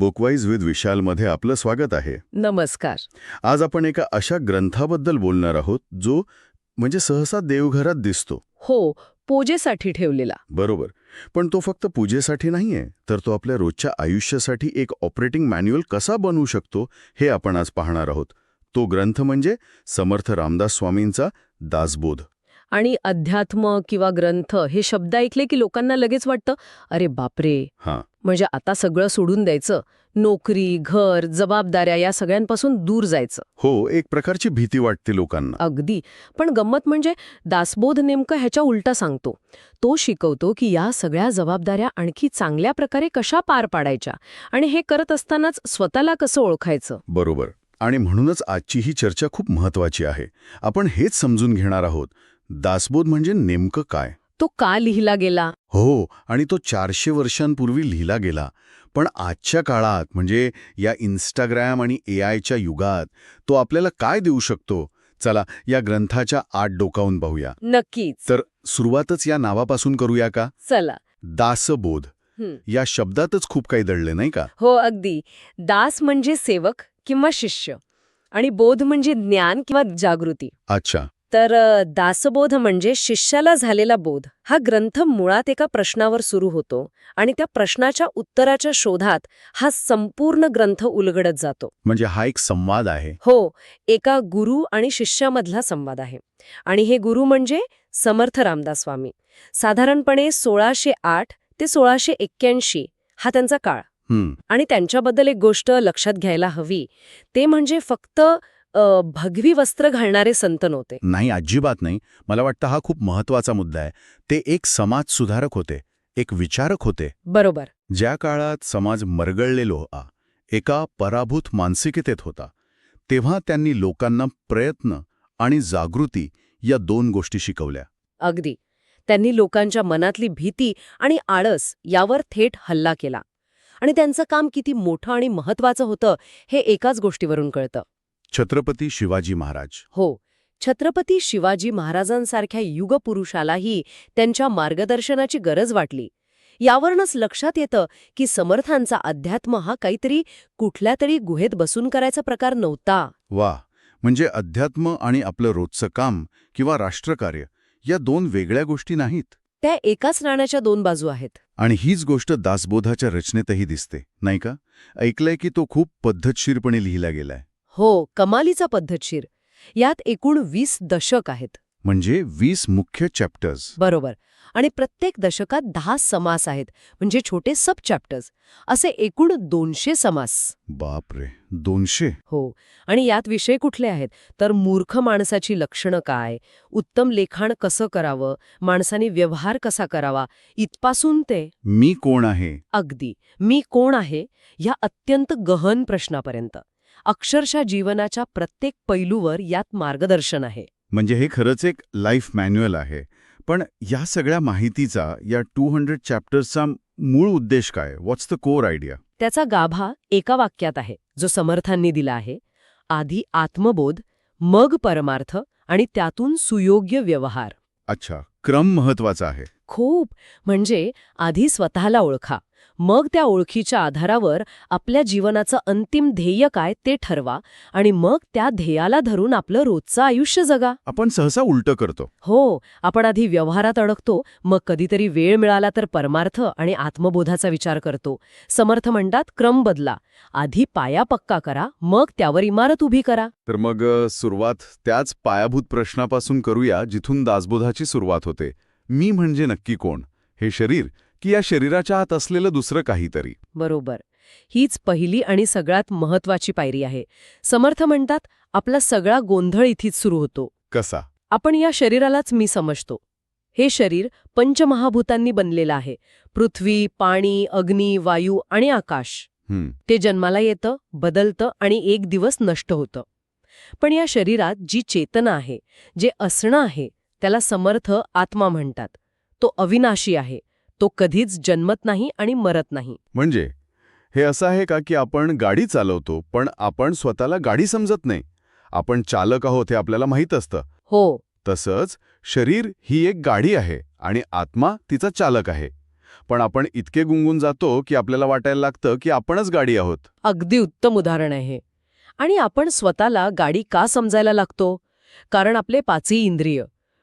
बुकवाईज with विशालमध्ये आपलं स्वागत आहे. नमस्कार. आज आपण एका अशा ग्रंथाबद्दल बोलणार आहोत जो म्हणजे सहसा देवघरात दिसतो. हो, पूजेसाठी ठेवलेला. बरोबर. पण तो फक्त पूजेसाठी नाहीये, तर तो आपल्या रोजच्या आयुष्यासाठी एक ऑपरेटिंग मॅन्युअल कसा बनवू शकतो हे आपण आज पाहणार आहोत. तो ग्रंथ म्हणजे समर्थ रामदास स्वामींचा दासबोध. आणि अध्यात्म किंवा ग्रंथ हे शब्द ऐकले की लोकांना लगेच वाटतं, अरे बापरे, हां, म्हणजे आता सगळं सोडून द्यायचं, नोकरी, घर, जबाबदाऱ्या या सगळ्यांपासून दूर जायचं. हो, एक प्रकारची भीती वाटते लोकांना. अगदी. पण गंमत म्हणजे दासबोध नेमकं ह्याच्या उलटा सांगतो. तो शिकवतो की या सगळ्या जबाबदाऱ्या आणखी चांगल्या प्रकारे कशा पार पाडायच्या आणि हे करत असतानाच स्वतःला कसं ओळखायचं. बरोबर. आणि म्हणूनच आजची ही चर्चा खूप महत्वाची आहे. आपण हेच समजून घेणार आहोत. दासबोध म्हणजे नेमकं काय? तो का लिहिला गेला? हो, आणि तो 400 वर्षांपूर्वी लिहिला गेला. पण आजच्या काळात म्हणजे या इंस्टाग्राम आणि AIच्या युगात तो आपल्याला काय देऊ शकतो? चला या ग्रंथाच्या आत डोकावून पाहूया. नक्कीच. तर सुरुवातच या नावापासून करूया का? चला. दासबोध. या शब्दातच खूप काही दडले नाही का? हो, अगदी. दास म्हणजे सेवक किंवा शिष्य आणि बोध म्हणजे ज्ञान किंवा जागृती. अच्छा. तर दासबोध म्हणजे शिष्याला झालेला बोध. हा ग्रंथ मुळात एका प्रश्नावर सुरू होतो आणि त्या प्रश्नाच्या उत्तराच्या शोधात हा संपूर्ण ग्रंथ उलगडत जातो. म्हणजे हा एक संवाद आहे. हो, एका गुरु आणि शिष्यामधला संवाद आहे. आणि हे गुरु म्हणजे समर्थ रामदास स्वामी. साधारणपणे 1608 ते 1681 हा त्यांचा काळ. आणि त्यांच्याबद्दल एक गोष्ट लक्षात घ्यायला हवी, ते म्हणजे फक्त भगवी वस्त्र घालणारे संत नव्हते. नाही, अजिबात नाही. मला वाटतं हा खूप महत्वाचा मुद्दा आहे. ते एक समाज सुधारक होते, एक विचारक होते. बरोबर. ज्या काळात समाज मरगळलेलो होता, एका पराभूत मानसिकतेत होता, तेव्हा त्यांनी लोकांना प्रयत्न आणि जागृती या 2 गोष्टी शिकवल्या. अगदी. त्यांनी लोकांच्या मनातली भीती आणि आळस यावर थेट हल्ला केला. आणि त्यांचं काम किती मोठं आणि महत्वाचं होतं हे एकाच गोष्टीवरून कळतं. छत्रपती शिवाजी महाराज. हो, छत्रपती शिवाजी महाराजांसारख्या युगपुरुषालाही त्यांच्या मार्गदर्शनाची गरज वाटली. यावरूनच लक्षात येतं की समर्थांचा अध्यात्म हा काहीतरी कुठल्या तरी गुहेत बसून करायचा प्रकार नव्हता. वा, म्हणजे अध्यात्म आणि आपलं रोजचं काम किंवा राष्ट्रकार्य या 2 वेगळ्या गोष्टी नाहीत. त्या एकाच नाण्याच्या 2 बाजू आहेत. आणि हीच गोष्ट दासबोधाच्या रचनेतही दिसते, नाही का? ऐकलंय की तो खूप पद्धतशीरपणे लिहिला गेलाय. हो, कमालीचा पद्धतशीर. यात एकूण 20 दशक आहेत. म्हणजे 20 मुख्य चॅप्टर्स. बरोबर. आणि प्रत्येक दशकात 10 समास आहेत, म्हणजे छोटे सब चॅप्टर्स. असे एकूण 200 समास. बापरे, 200? हो. आणि यात विषय कुठले आहेत? तर मूर्ख माणसाची लक्षणं काय, उत्तम लेखाण कसं करावं, माणसाने व्यवहार कसा करावा, इथपासून ते मी कोण आहे? अगदी मी कोण आहे या अत्यंत गहन प्रश्नापर्यंत. अक्षरशः जीवनाच्या प्रत्येक पैलूवर यात मार्गदर्शन आहे. म्हणजे हे खरंच एक लाईफ मॅन्युअल आहे. पण या सगळ्या माहितीचा, या 200 चॅप्टर्सचा मूळ उद्देश काय? व्हॉट्स द कोर आयडिया? त्याचा गाभा एका वाक्यात आहे, जो समर्थांनी दिला आहे. आधी आत्मबोध, मग परमार्थ आणि त्यातून सुयोग्य व्यवहार. अच्छा, क्रम महत्वाचा आहे. खूप. म्हणजे आधी स्वतःला ओळखा, मग त्या ओळखीच्या आधारावर आपल्या जीवनाचं अंतिम ध्येय काय ते ठरवा आणि मग त्या ध्येयाला धरून आपलं रोजचं आयुष्य जगा. आपण सहसा उलटं करतो. हो, आपण आधी व्यवहारात अडकतो, मग कधीतरी वेळ मिळाला तर परमार्थ आणि आत्मबोधाचा विचार करतो. समर्थ म्हणतात, क्रम बदला. आधी पाया पक्का करा, मग त्यावर इमारत उभी करा. तर मग सुरुवात त्याच पायाभूत प्रश्नापासून करूया जिथून दासबोधाची सुरुवात होते. मी म्हणजे नक्की कोण? हे शरीर की या शरीराच्या आत असलेलं दुसरं काहीतरी? बरोबर. हीच पहिली आणि सगळ्यात महत्वाची पायरी आहे. समर्थ म्हणतात, आपला सगळा गोंधळ इथेच सुरू होतो. कसा? आपण या शरीरालाच मी समजतो. हे शरीर पंचमहाभूतांनी बनलेलं आहे. पृथ्वी, पाणी, अग्नी, वायू आणि आकाश. ते जन्माला येतं, बदलतं आणि एक दिवस नष्ट होतं. पण या शरीरात जी चेतना आहे, जे असणं आहे, त्याला समर्थ आत्मा म्हणतात. तो अविनाशी आहे. तो कधीच जन्मत नाही आणि मरत नाही. म्हणजे हे असं आहे का की आपण गाडी चालवतो, पण आपण स्वतःला गाडी समजत नाही? आपण चालक आहोत हे आपल्याला माहीत असतं. हो. तसंच शरीर ही एक गाडी आहे आणि आत्मा तिचा चालक आहे. पण आपण इतके गुंगून जातो की आपल्याला वाटायला लागतं की आपणच गाडी आहोत. अगदी उत्तम उदाहरण आहे हे. आणि आपण स्वतःला गाडी का समजायला लागतो? कारण आपले पाचही इंद्रिय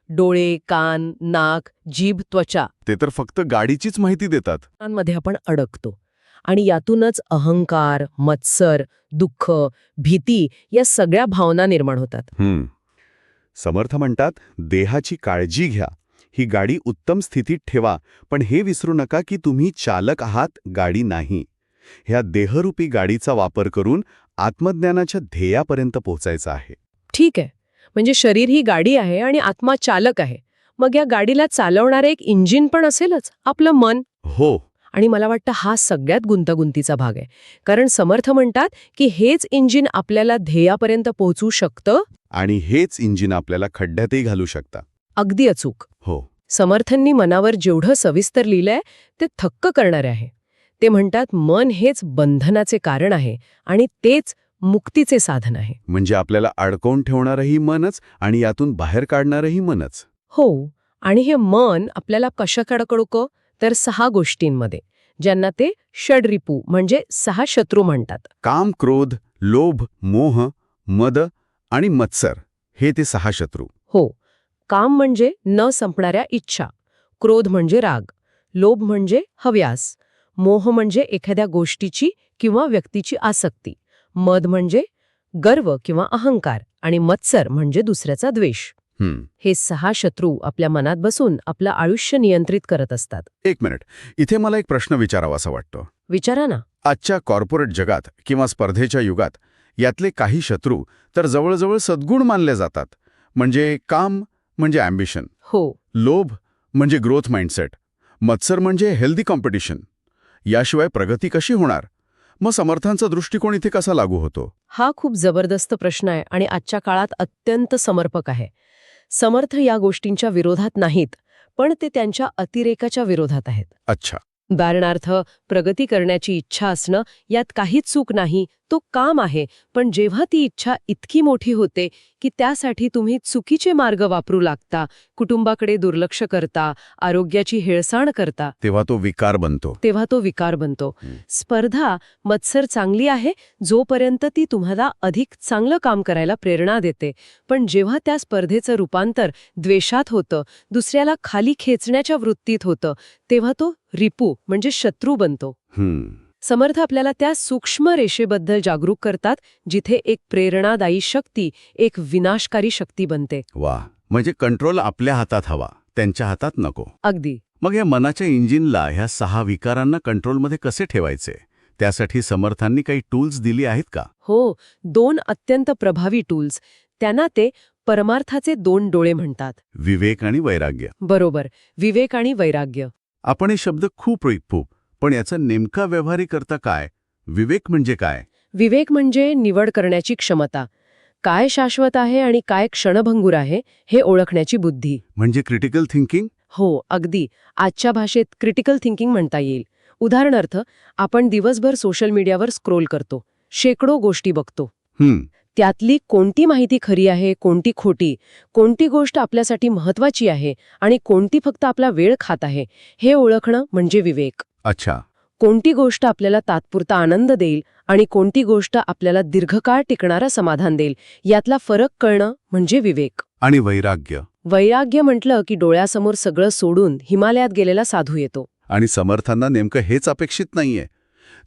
डोळे, कान, नाक, जीभ, त्वचा ते तर फक्त गाडीचीच माहिती देतात. मध्ये आपण अडकतो आणि यातूनच अहंकार, मत्सर, दुःख, भीती या सगळ्या भावना निर्माण होतात. समर्थ म्हणतात, देहाची काळजी घ्या, ही गाडी उत्तम स्थितीत ठेवा, पण हे विसरू नका की तुम्ही चालक आहात, गाडी नाही. ह्या देहरूपी गाडीचा वापर करून आत्मज्ञानाच्या ध्येयापर्यंत पोहोचायचं आहे. ठीक आहे, म्हणजे शरीर ही गाडी आहे आणि आत्मा चालक आहे. मग या गाडीला चालवणारे एक इंजिन पण असेलच, आपलं मन. हो. आणि मला वाटतं हा सगळ्यात गुंतागुंतीचा भाग आहे. कारण समर्थ म्हणतात की हेच इंजिन आपल्याला ध्येयापर्यंत पोहोचू शकतं आणि हेच इंजिन आपल्याला खड्ड्यातही घालू शकता. अगदी अचूक. हो. समर्थांनी मनावर जेवढं सविस्तर लिहिलंय ते थक्क करणारे आहे. ते म्हणतात मन हेच बंधनाचे कारण आहे आणि तेच मुक्तीचे साधन आहे. म्हणजे आपल्याला अडकवून ठेवणारही मनच आणि यातून बाहेर काढणारही मनच. हो. आणि हे मन आपल्याला कशाकडे कडकं तर 6 गोष्टींमध्ये, ज्यांना ते षड्रिपू म्हणजे 6 शत्रू म्हणतात. काम, क्रोध, लोभ, मोह, मद आणि मत्सर हे ते 6 शत्रू. हो. काम म्हणजे न संपणाऱ्या इच्छा, क्रोध म्हणजे राग, लोभ म्हणजे हव्यास, मोह म्हणजे एखाद्या गोष्टीची किंवा व्यक्तीची आसक्ती, मद म्हणजे गर्व किंवा अहंकार आणि मत्सर म्हणजे दुसऱ्याचा द्वेष. हे 6 शत्रू आपल्या मनात बसून आपलं आयुष्य नियंत्रित करत असतात. एक मिनिट, इथे मला एक प्रश्न विचारावासा वाटतो. विचारा ना. आजच्या कॉर्पोरेट जगात किंवा स्पर्धेच्या युगात यातले काही शत्रू तर जवळजवळ सद्गुण मानले जातात. म्हणजे काम म्हणजे ॲम्बिशन, हो. लोभ म्हणजे ग्रोथ माइंडसेट, मत्सर म्हणजे हेल्दी कॉम्पिटिशन. याशिवाय प्रगती कशी होणार? मग समर्थांचा दृष्टिकोन इथे कसा लागू होतो? हा खूप जबरदस्त प्रश्न आहे आणि आजच्या काळात अत्यंत समर्पक आहे. समर्थ या गोष्टींच्या विरोधात नाहीत, पण ते त्यांच्या अतिरेकाच्या विरोधात आहेत. अच्छा. उदाहरणार्थ, प्रगती करण्याची इच्छा असणं यात काहीच चूक नाही, तो काम आहे. पण जेव्हा ती इच्छा इतकी मोठी होते की त्यासाठी तुम्ही चुकीचे मार्ग वापरू लागता, कुटुंबाकडे दुर्लक्ष करता, आरोग्याची हेळसाण करता, तेव्हा तो विकार बनतो. स्पर्धा, मत्सर चांगली आहे जोपर्यंत ती तुम्हाला अधिक चांगलं काम करायला प्रेरणा देते. पण जेव्हा त्या स्पर्धेचं रूपांतर द्वेषात होतं, दुसऱ्याला खाली खेचण्याच्या वृत्तीत होतं, तेव्हा तो रिपू म्हणजे शत्रू बनतो. समर्थ आपल्याला त्या सूक्ष्म रेषेबद्दल जागरूक करतात, जिथे एक प्रेरणादायी शक्ती एक विनाशकारी शक्ती बनते. वा, म्हणजे कंट्रोल आपल्या हातात हवा, त्यांच्या हातात नको. अगदी. मग या मनाच्या इंजिनला, ह्या 6 विकारांना कंट्रोलमध्ये कसे ठेवायचे? त्यासाठी समर्थांनी काही टूल्स दिली आहेत का? हो, 2 अत्यंत प्रभावी टूल्स. त्यांना ते परमार्थाचे 2 डोळे म्हणतात. विवेक आणि वैराग्य. बरोबर, विवेक आणि वैराग्य. आपण हे शब्द खूप ऐकतो, पण याचा नेमका व्यवहारिक अर्थ काय? विवेक म्हणजे काय? विवेक म्हणजे निवड करण्याची क्षमता. काय शाश्वत आहे आणि काय क्षणभंगूर आहे हे ओळखण्याची बुद्धी. म्हणजे क्रिटिकल थिंकिंग? हो, अगदी. आजच्या भाषेत क्रिटिकल थिंकिंग म्हणता येईल. उदाहरणार्थ, आपण दिवसभर सोशल मीडियावर स्क्रोल करतो, शेकडो गोष्टी बघतो. त्यातली कोणती माहिती खरी आहे, कोणती खोटी, कोणती गोष्ट आपल्यासाठी महत्वाची आहे आणि कोणती फक्त आपला वेळ खात आहे, हे ओळखणं म्हणजे विवेक. अच्छा. कोणती गोष्ट आपल्याला तात्पुरता आनंद देईल आणि कोणती गोष्ट आपल्याला दीर्घकाळ टिकणारा समाधान देईल, यातला फरक कळणं म्हणजे विवेक. आणि वैराग्य? वैराग्य म्हटलं की डोळ्यासमोर सगळं सोडून हिमालयात गेलेला साधू येतो. आणि समर्थांना नेमकं हेच अपेक्षित नाहीये.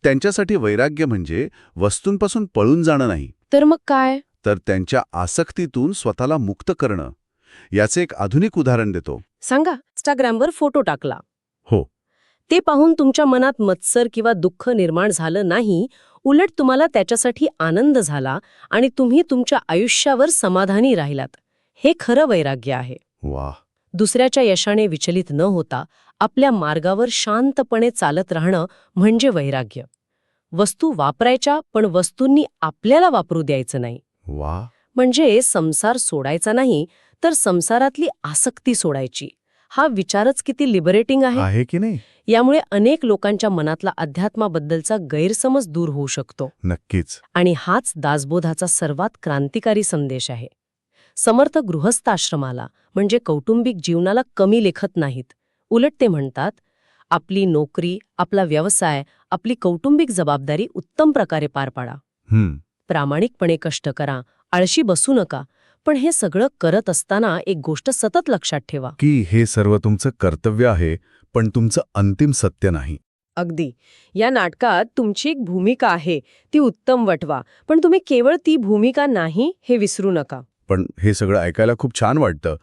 त्यांच्यासाठी वैराग्य म्हणजे वस्तूंपासून पळून जाणं नाही. तर मग काय? तर त्यांच्या आसक्तीतून स्वतःला मुक्त करणं. याचे एक आधुनिक उदाहरण देतो. सांगा. इंस्टाग्रामवर फोटो टाकला. हो. ते पाहून तुमच्या मनात मत्सर किंवा दुःख निर्माण झालं नाही, उलट तुम्हाला त्याच्यासाठी आनंद झाला आणि तुम्ही तुमच्या आयुष्यावर समाधानी राहिलात. हे खरं वैराग्य आहे. वा. दुसऱ्याच्या यशाने विचलित न होता आपल्या मार्गावर शांतपणे चालत राहणं म्हणजे वैराग्य. वस्तू वापरायच्या, पण वस्तूंनी आपल्याला वापरू द्यायचं नाही. वा. म्हणजे संसार सोडायचा नाही, तर संसारातली आसक्ती सोडायची. हा विचारच किती लिबरेटिंग आहे की नाही? यामुळे अनेक लोकांच्या मनातला अध्यात्माबद्दलचा गैरसमज दूर होऊ शकतो. नक्कीच. आणि हाच दासबोधाचा सर्वात क्रांतिकारी संदेश आहे. समर्थ गृहस्थ आश्रमाला म्हणजे कौटुंबिक जीवनाला कमी लेखत नाहीत. उलट ते म्हणतात, आपली नोकरी, आपला व्यवसाय, आपली कौटुंबिक जबाबदारी उत्तम प्रकारे पार पाडा. प्रामाणिकपणे कष्ट करा, आळशी बसू नका. पण हे सगळं करत असताना एक गोष्ट सतत लक्षात ठेवा. की हे सर्व तुमचं कर्तव्य आहे, पण तुमचं अंतिम सत्य नाही. अगदी. या नाटकात तुमची एक भूमिका आहे, ती उत्तम वठवा. पण तुम्ही केवळ ती भूमिका नाही हे विसरू नका. पण हे सगळं ऐकायला खूप छान वाटतं.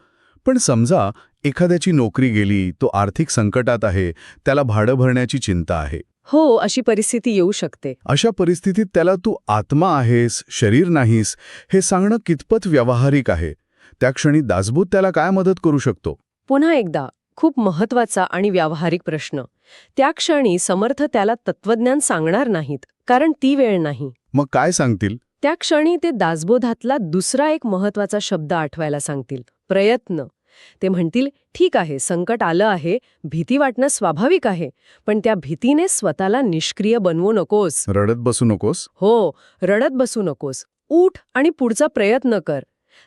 पण समजा एखाद्याची नोकरी गेली, तो आर्थिक संकटात आहे, त्याला भाडं भरण्याची चिंता आहे. हो, अशी परिस्थिती येऊ शकते. अशा परिस्थितीत त्याला तू आत्मा आहेस, शरीर नाहीस, हे सांगणं कितपत व्यावहारिक आहे? त्या क्षणी दासबोध त्याला काय मदत करू शकतो? पुन्हा एकदा खूप महत्वाचा आणि व्यावहारिक प्रश्न. त्या क्षणी समर्थ त्याला तत्वज्ञान सांगणार नाहीत, कारण ती वेळ नाही. मग काय सांगतील? त्या क्षणी ते दासबोधातला दुसरा एक महत्वाचा शब्द आठवायला सांगतील, प्रयत्न. ते म्हणतील, ठीक आहे, संकट आलं आहे, भीती वाटणं स्वाभाविक आहे, पण त्या भीतीने स्वतःला निष्क्रिय बनवू नकोस. रडत बसू नकोस. हो, रडत बसू नकोस. उठ आणि पुढचा प्रयत्न कर.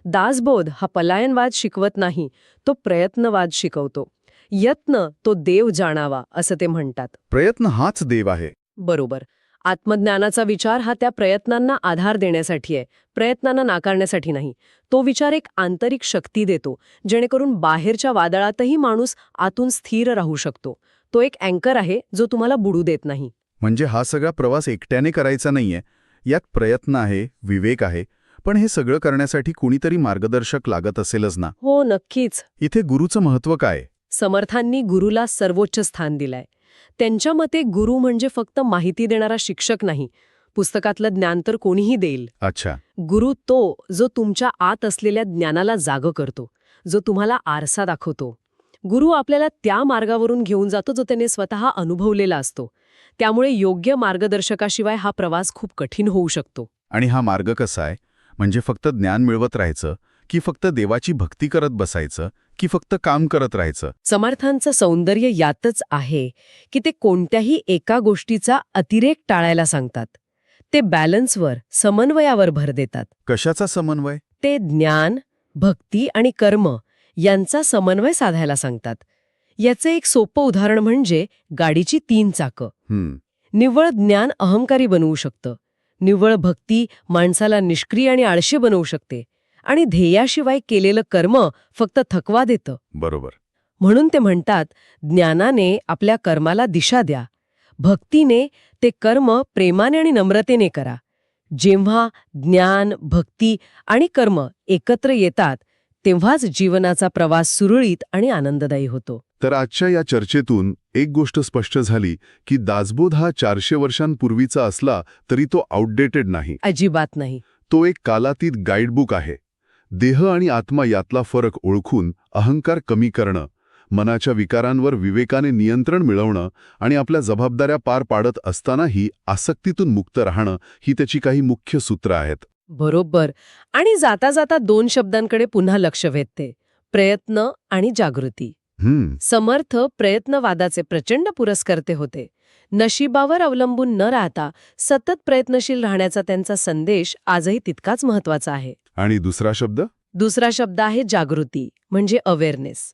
दासबोध हा पलायनवाद शिकवत नाही, तो प्रयत्नवाद शिकवतो. यत्न तो देव जाणावा, असं ते म्हणतात. प्रयत्न हाच देव आहे. बरोबर. आत्मज्ञानाचा विचार हा त्या प्रयत्नांना आधार देण्यासाठी आहे, प्रयत्नांना नाकारण्यासाठी नाही. तो विचार एक आंतरिक शक्ती देतो, जेणेकरून बाहेरच्या वादळातही माणूस आतून स्थिर राहू शकतो. तो एक अँकर आहे, जो तुम्हाला बुडू देत नाही. म्हणजे हा सगळा प्रवास एकट्याने करायचा नाहीये. यात प्रयत्न आहे, विवेक आहे, पण हे सगळं करण्यासाठी कुणीतरी मार्गदर्शक लागत असेलच ना. हो, नक्कीच. इथे गुरुचं महत्त्व काय? समर्थांनी गुरुला सर्वोच्च स्थान दिलंय. त्यांच्या मते गुरु म्हणजे फक्त माहिती देणारा शिक्षक नाही, पुस्तकातलं ज्ञान तर कोणीही देईल. अच्छा. गुरु तो जो तुमच्या आत असलेल्या ज्ञानाला जागं करतो, जो तुम्हाला आरसा दाखवतो. गुरु आपल्याला त्या मार्गावरून घेऊन जातो जो त्याने स्वतः अनुभवलेला असतो. त्यामुळे योग्य मार्गदर्शकाशिवाय हा प्रवास खूप कठीण होऊ शकतो. आणि हा मार्ग कसा आहे? म्हणजे फक्त ज्ञान मिळवत राहायचं, की फक्त देवाची भक्ती करत बसायचं, की फक्त काम करत राहायचं? समर्थांचं सौंदर्य यातच आहे की ते कोणत्याही एका गोष्टीचा अतिरेक टाळायला सांगतात. ते बॅलन्सवर, समन्वयावर भर देतात. कशाचा समन्वय? ते ज्ञान, भक्ती आणि कर्म यांचा समन्वय साधायला सांगतात. याचं एक सोपं उदाहरण म्हणजे गाडीची 3 चाकं. निव्वळ ज्ञान अहंकारी बनवू शकतं, निव्वळ भक्ती माणसाला निष्क्रिय आणि आळशी बनवू शकते, आणि ध्येयाशिवाय केलेलं कर्म फक्त थकवा देतं. बरोबर. म्हणून ते म्हणतात, ज्ञानाने आपल्या कर्माला दिशा द्या, भक्तीने ते कर्म प्रेमाने आणि नम्रतेने करा. जेव्हा ज्ञान, भक्ती आणि कर्म एकत्र येतात, तेव्हाच जीवनाचा प्रवास सुरळीत आणि आनंददायी होतो. तर आजच्या या चर्चेतून एक गोष्ट स्पष्ट झाली की दासबोध हा 400 वर्षांपूर्वीचा असला तरी तो आउटडेटेड नाही. अजिबात नाही. तो एक कालातीत गाईडबुक आहे. देह आणि आत्मा यातला फरक ओळखून अहंकार कमी करणं, मनाच्या विकारांवर विवेकाने नियंत्रण मिळवणं आणि आपल्या जबाबदाऱ्या पार पाडत असतानाही आसक्तीतून मुक्त राहणं ही त्याची काही मुख्य सूत्र आहेत. बरोबर. आणि जाता जाता 2 शब्दांकडे पुन्हा लक्ष वेधते, प्रयत्न आणि जागृती. समर्थ प्रयत्नवादाचे प्रचंड पुरस्कर्ते होते. नशिबावर अवलंबून न राहता सतत प्रयत्नशील राहण्याचा त्यांचा संदेश आजही तितकाच महत्वाचा आहे. आणि दुसरा शब्द? दुसरा शब्द आहे जागृती, म्हणजे अवेअरनेस.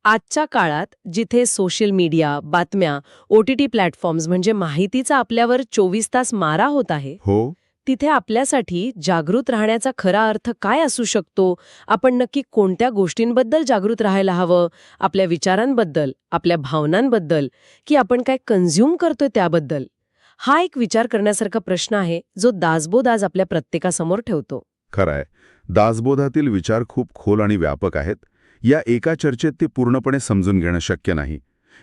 आजच्या काळात जिथे सोशल मीडिया, बातम्या, OTT प्लॅटफॉर्म्स म्हणजे माहितीचा आपल्यावर 24 तास मारा होत आहे, हो, तिथे आपल्यासाठी जागृत राहण्याचा खरा अर्थ काय असू शकतो, आपण नक्की कोणत्या गोष्टींबद्दल जागृत राहायला हवं, आपल्या विचारांबद्दल, आपल्या भावनांबद्दल, की आपण काय कन्झ्युम करतोय त्याबद्दल, हा एक विचार करण्यासारखा प्रश्न आहे जो दासबोध आज आपल्या प्रत्येकासमोर ठेवतो. खरंय. दासबोधातील विचार खूप खोल आणि व्यापक आहेत. या एका चर्चेत ते पूर्णपणे समजून घेणं शक्य नाही.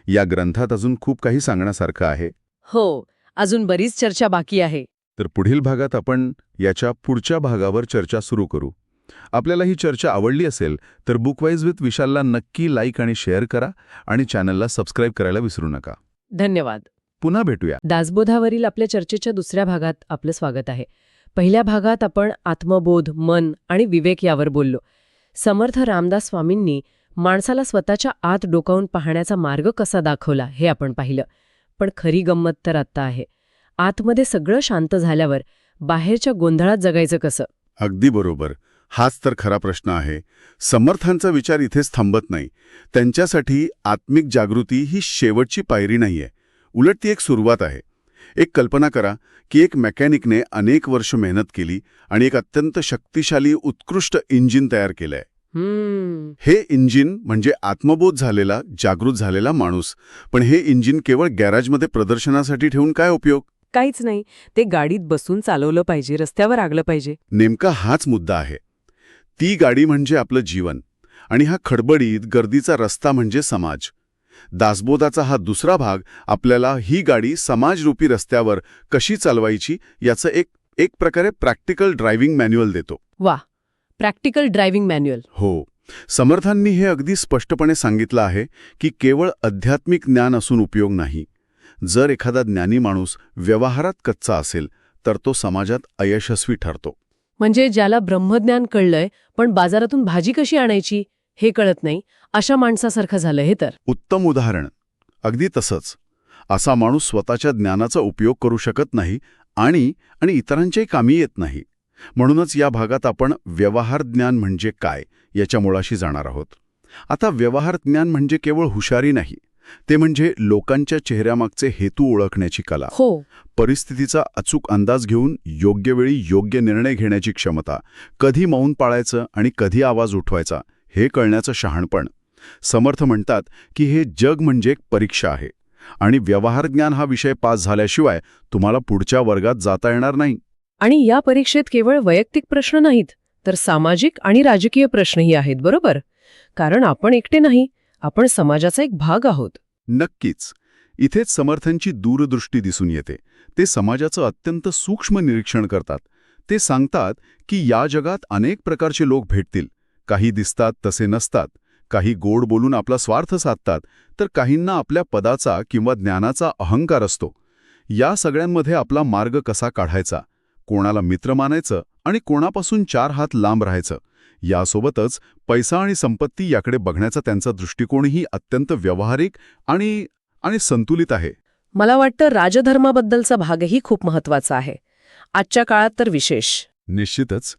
या ग्रंथात अजून खूप काही सांगण्यासारखं आहे. हो, अजून बरीच चर्चा बाकी आहे. तर पुढील भागात आपण याच्या पुढच्या भागावर चर्चा सुरू करू. आपल्याला ही चर्चा आवडली असेल तर बुकवाईज विथ विशालला नक्की लाईक आणि शेअर करा आणि चॅनलला सबस्क्राईब करायला विसरू नका. धन्यवाद. पुन्हा भेटूया. दासबोधावरील आपल्या चर्चेच्या दुसऱ्या भागात आपलं स्वागत आहे. पहिल्या भागात आपण आत्मबोध, मन आणि विवेक यावर बोललो. समर्थ रामदास स्वामींनी माणसाला स्वतःच्या आत डोकावून पाहण्याचा मार्ग कसा दाखवला हे आपण पाहिलं. पण खरी गंमत तर आत्ता आहे. आतमध्ये सगळं शांत झाल्यावर बाहेरच्या गोंधळात जगायचं कसं? अगदी बरोबर. हाच तर खरा प्रश्न आहे. समर्थांचा विचार इथेच थांबत नाही. त्यांच्यासाठी आत्मिक जागृती ही शेवटची पायरी नाहीये, उलट ती एक सुरुवात आहे. एक कल्पना करा की एक मेकॅनिकने अनेक वर्ष मेहनत केली आणि एक अत्यंत शक्तिशाली उत्कृष्ट इंजिन तयार केलंय. हे इंजिन म्हणजे आत्मबोध झालेला, जागृत झालेला माणूस. पण हे इंजिन केवळ गॅरेजमध्ये प्रदर्शनासाठी ठेवून काय उपयोग? काहीच नाही. ते गाडीत बसून चालवलं पाहिजे, रस्त्यावर आगलं पाहिजे. नेमका हाच मुद्दा आहे. ती गाडी म्हणजे आपलं जीवन, आणि हा खडबडीत गर्दीचा रस्ता म्हणजे समाज. दासबोधाचा हा दुसरा भाग आपल्याला ही गाडी समाजरूपी रस्त्यावर कशी चालवायची याचं एक प्रकारे प्रॅक्टिकल ड्रायव्हिंग मॅन्युअल देतो. वा, प्रॅक्टिकल ड्रायव्हिंग मॅन्युअल. हो, समर्थांनी हे अगदी स्पष्टपणे सांगितलं आहे की केवळ आध्यात्मिक ज्ञान असून उपयोग नाही. जर एखादा ज्ञानी माणूस व्यवहारात कच्चा असेल तर तो समाजात अयशस्वी ठरतो. म्हणजे ज्याला ब्रह्मज्ञान कळलंय पण बाजारातून भाजी कशी आणायची हे कळत नाही, अशा माणसासारखं झालं हे तर. उत्तम उदाहरण. अगदी तसंच. असा माणूस स्वतःच्या ज्ञानाचा उपयोग करू शकत नाही आणि इतरांच्याही कामी येत नाही. म्हणूनच या भागात आपण व्यवहार ज्ञान म्हणजे काय याच्या मुळाशी जाणार आहोत. आता व्यवहार ज्ञान म्हणजे केवळ हुशारी नाही, ते म्हणजे लोकांच्या चेहऱ्यामागचे हेतू ओळखण्याची कला. हो, परिस्थितीचा अचूक अंदाज घेऊन योग्य वेळी योग्य निर्णय घेण्याची क्षमता, कधी मौन पाळायचं आणि कधी आवाज उठवायचा हे कळण्याचं शहाणपण. समर्थ म्हणतात की हे जग म्हणजे एक परीक्षा आहे आणि व्यवहार ज्ञान हा विषय पास झाल्याशिवाय तुम्हाला पुढच्या वर्गात जाता येणार नाही. आणि या परीक्षेत केवळ वैयक्तिक प्रश्न नाहीत, तर सामाजिक आणि राजकीय प्रश्नही आहेत, बरोबर? कारण आपण एकटे नाही, आपण समाजाचा एक भाग आहोत. नक्कीच. इथेच समर्थांची दूरदृष्टी दिसून येते. ते समाजाचं अत्यंत सूक्ष्म निरीक्षण करतात. ते सांगतात की या जगात अनेक प्रकारचे लोक भेटतील. काही दिसतात तसे नसतात, काही गोड बोलून आपला स्वार्थ साधतात, तर काहींना आपल्या पदाचा किंवा ज्ञानाचा अहंकार असतो. या सगळ्यांमध्ये आपला मार्ग कसा काढायचा, कोणाला मित्र मानायचं आणि कोणापासून 4 हात लांब राहायचं, यासोबतच पैसा आणि संपत्ती याकडे बघण्याचा त्यांचा दृष्टिकोनही अत्यंत व्यावहारिक आणि संतुलित आहे. मला वाटतं राजधर्माबद्दलचा भागही खूप महत्वाचा आहे, आजच्या काळात तर विशेष. निश्चितच.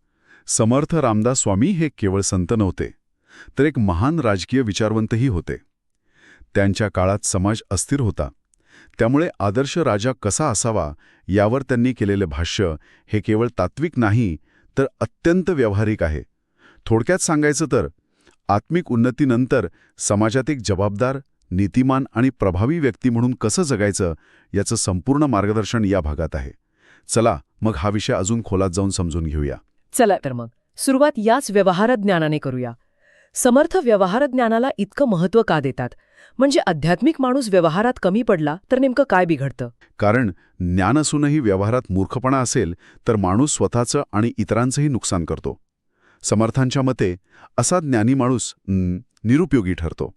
समर्थ रामदास स्वामी हे केवळ संत नव्हते, तर एक महान राजकीय विचारवंतही होते. त्यांच्या काळात समाज अस्थिर होता. त्यामुळे आदर्श राजा कसा असावा यावर त्यांनी केलेले भाष्य हे केवळ तात्विक नाही, तर अत्यंत व्यावहारिक आहे. थोडक्यात सांगायचं तर आत्मिक उन्नतीनंतर समाजात एक जबाबदार, नीतिमान आणि प्रभावी व्यक्ती म्हणून कसं जगायचं याचं संपूर्ण मार्गदर्शन या भागात आहे. चला मग हा विषय अजून खोलात जाऊन समजून घेऊया. चला तर मग सुरुवात याच व्यवहारज्ञानाने करूया. समर्थ व्यवहारज्ञानाला इतकं महत्त्व का देतात? म्हणजे आध्यात्मिक माणूस व्यवहारात कमी पडला तर नेमकं काय बिघडतं? कारण ज्ञान असूनही व्यवहारात मूर्खपणा असेल तर माणूस स्वतःचं आणि इतरांचंही नुकसान करतो. समर्थांच्या मते असा ज्ञानी माणूस निरुपयोगी ठरतो.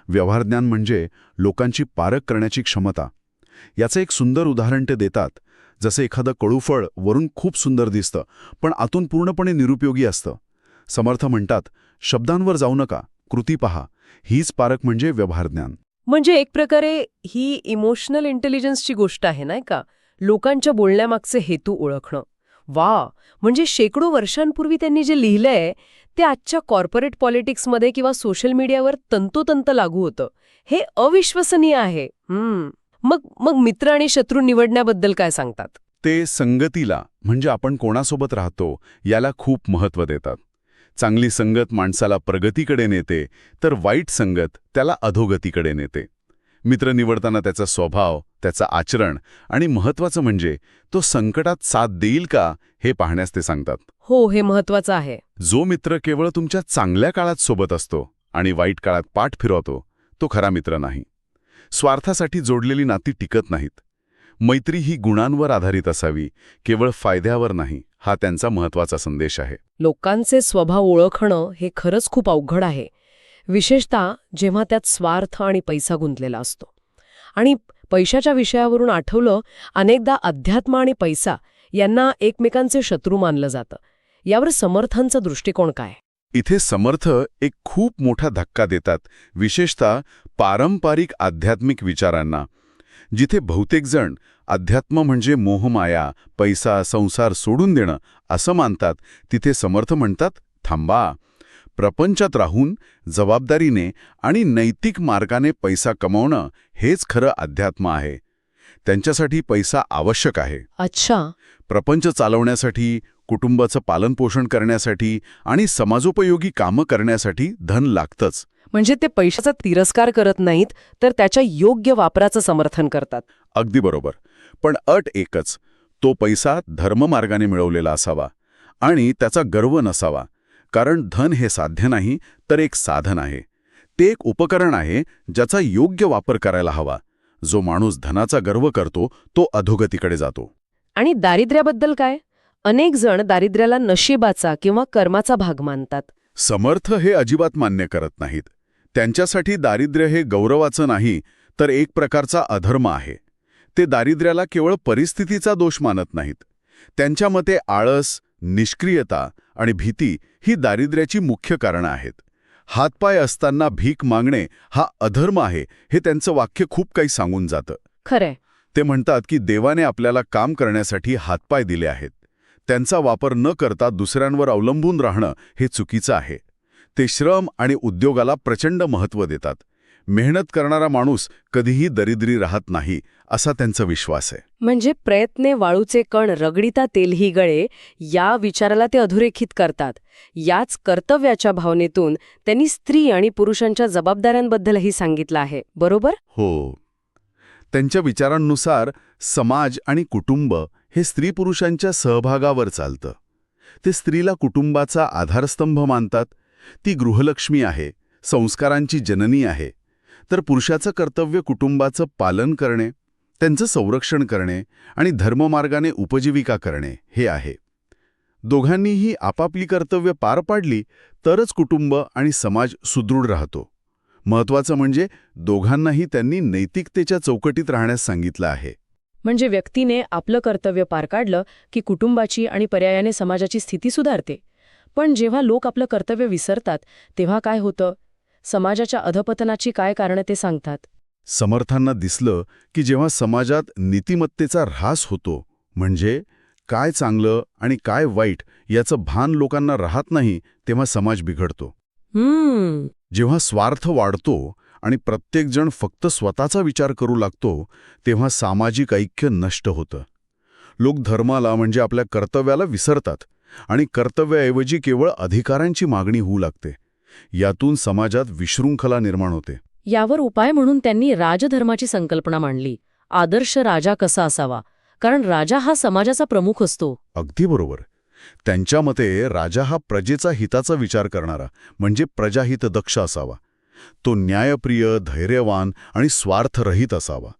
व्यवहारज्ञान म्हणजे लोकांची पारख करण्याची क्षमता. याचं एक सुंदर उदाहरण ते देतात. जसे एखादं कडूफळ वरून खूप सुंदर दिसतं, पण आतून पूर्णपणे निरुपयोगी असतं. समर्थ म्हणतात, शब्दांवर जाऊ नका, कृती पहा. हीच पारख म्हणजे व्यवहारज्ञान. म्हणजे एक प्रकारे ही इमोशनल इंटेलिजन्सची गोष्ट आहे, नाही का? लोकांच्या बोलण्यामागचे हेतू ओळखणं. वा, म्हणजे शेकडो वर्षांपूर्वी त्यांनी जे लिहिलंय ते आजच्या कॉर्पोरेट पॉलिटिक्समध्ये किंवा सोशल मीडियावर तंतोतंत लागू होतं. हे अविश्वसनीय आहे. मग मित्र आणि शत्रू निवडण्याबद्दल काय सांगतात? ते संगतीला, म्हणजे आपण कोणासोबत राहतो याला खूप महत्त्व देतात. चांगली संगत माणसाला प्रगतीकडे नेते, तर वाईट संगत त्याला अधोगतीकडे नेते. मित्र निवडताना त्याचा स्वभाव, त्याचं आचरण आणि महत्त्वाचं म्हणजे तो संकटात साथ देईल का हे पाहण्यास ते सांगतात. हो, हे महत्वाचं आहे. जो मित्र केवळ तुमच्या चांगल्या काळात सोबत असतो आणि वाईट काळात पाठ फिरवतो तो खरा मित्र नाही. स्वार्थासाठी जोडलेली नाती टिकत नाहीत. मैत्री ही गुणांवर आधारित असावी, केवळ फायद्यावर नाही, हा त्यांचा महत्त्वाचा संदेश आहे. लोकांचे स्वभाव ओळखणं हे खरंच खूप अवघड आहे, विशेषतः जेव्हा त्यात स्वार्थ आणि पैसा गुंतलेला असतो. आणि पैशाच्या विषयावरून आठवलं, अनेकदा अध्यात्म आणि पैसा यांना एकमेकांचे शत्रू मानलं जातं. यावर समर्थांचा दृष्टिकोन काय? इथे समर्थ एक खूप मोठा धक्का देतात, विशेषतः पारंपरिक आध्यात्मिक विचारांना. जिथे बहुतेक जण अध्यात्म म्हणजे मोहमाया, पैसा, संसार सोडून देणं असं मानतात, तिथे समर्थ म्हणतात थांबा. प्रपंचात राहून जबाबदारीने आणि नैतिक मार्गाने पैसा कमावणं हेच खरं अध्यात्म आहे. त्यांच्यासाठी पैसा आवश्यक आहे. अच्छा. प्रपंच चालवण्यासाठी, कुटुंबाचं पालनपोषण करण्यासाठी आणि समाजोपयोगी कामं करण्यासाठी धन लागतंच. म्हणजे ते पैशाचा तिरस्कार करत नाहीत, तर त्याच्या योग्य वापराचं समर्थन करतात. अगदी बरोबर. पण अट एकच, तो पैसा धर्ममार्गाने मिळवलेला असावा आणि त्याचा गर्व नसावा. कारण धन हे साध्य नाही, तर एक साधन आहे. ते एक उपकरण आहे ज्याचा योग्य वापर करायला हवा. जो माणूस धनाचा गर्व करतो तो अधोगतीकडे जातो. आणि दारिद्र्याबद्दल काय? अनेक जण दारिद्र्याला नशिबाचा किंवा कर्माचा भाग मानतात. समर्थ हे अजिबात मान्य करत नाहीत. त्यांच्यासाठी दारिद्र्य हे गौरवाचं नाही, तर एक प्रकारचा अधर्म आहे. ते दारिद्र्याला केवळ परिस्थितीचा दोष मानत नाहीत. त्यांच्या मते आळस, निष्क्रियता आणि भीती ही दारिद्र्याची मुख्य कारणं आहेत. हातपाय असताना भीक मागणे हा अधर्म आहे, हे त्यांचं वाक्य खूप काही सांगून जातं. खरंय. ते म्हणतात की देवाने आपल्याला काम करण्यासाठी हातपाय दिले आहेत. त्यांचा वापर न करता दुसऱ्यांवर अवलंबून राहणं हे चुकीचं आहे. ते श्रम आणि उद्योगाला प्रचंड महत्त्व देतात. मेहनत करणारा माणूस कधीही दरिद्री राहत नाही, असा त्यांचा विश्वास आहे. म्हणजे प्रयत्ने वाळूचे कण रगडिता तेलही गळे, या विचाराला ते अधोरेखित करतात. याच कर्तव्याच्या भावनेतून त्यांनी स्त्री आणि पुरुषांच्या जबाबदाऱ्यांबद्दलही सांगितलं आहे, बरोबर? हो. त्यांच्या विचारांनुसार समाज आणि कुटुंब हे स्त्री-पुरुषांच्या सहभागावर चालतं. ते स्त्रीला कुटुंबाचा आधारस्तंभ मानतात. ती गृहलक्ष्मी आहे, संस्कारांची जननी आहे. तर पुरुषाचं कर्तव्य कुटुंबाचं पालन करणे, त्यांचं संरक्षण करणे आणि धर्ममार्गाने उपजीविका करणे हे आहे. दोघांनीही आपापली कर्तव्य पार पाडली तरच कुटुंब आणि समाज सुदृढ राहतो. महत्त्वाचं म्हणजे दोघांनाही त्यांनी नैतिकतेच्या चौकटीत राहण्यास सांगितलं आहे. म्हणजे व्यक्तीने आपलं कर्तव्य पार काढलं की कुटुंबाची आणि पर्यायाने समाजाची स्थिती सुधारते. पण जेव्हा लोक आपलं कर्तव्य विसरतात तेव्हा काय होतं? समाजाच्या अधपतनाची काय कारणं ते सांगतात. समर्थांना दिसलं की जेव्हा समाजात नीतिमत्तेचा ऱ्हास होतो, म्हणजे काय चांगलं आणि काय वाईट याचं भान लोकांना राहत नाही, तेव्हा समाज बिघडतो. जेव्हा स्वार्थ वाढतो आणि प्रत्येकजण फक्त स्वतःचा विचार करू लागतो, तेव्हा सामाजिक ऐक्य नष्ट होतं. लोक धर्माला म्हणजे आपल्या कर्तव्याला विसरतात आणि कर्तव्याऐवजी केवळ अधिकारांची मागणी होऊ लागते. यातून समाजात विशृंखला निर्माण होते. यावर उपाय म्हणून त्यांनी राजधर्माची संकल्पना मांडली. आदर्श राजा कसा असावा? कारण राजा हा समाजाचा प्रमुख असतो. अगदी बरोबर. त्यांच्या मते राजा हा प्रजेचा हिताचा विचार करणारा म्हणजे प्रजाहितदक्ष असावा. तो न्यायप्रिय, धैर्यवान आणि स्वार्थरहित असावा.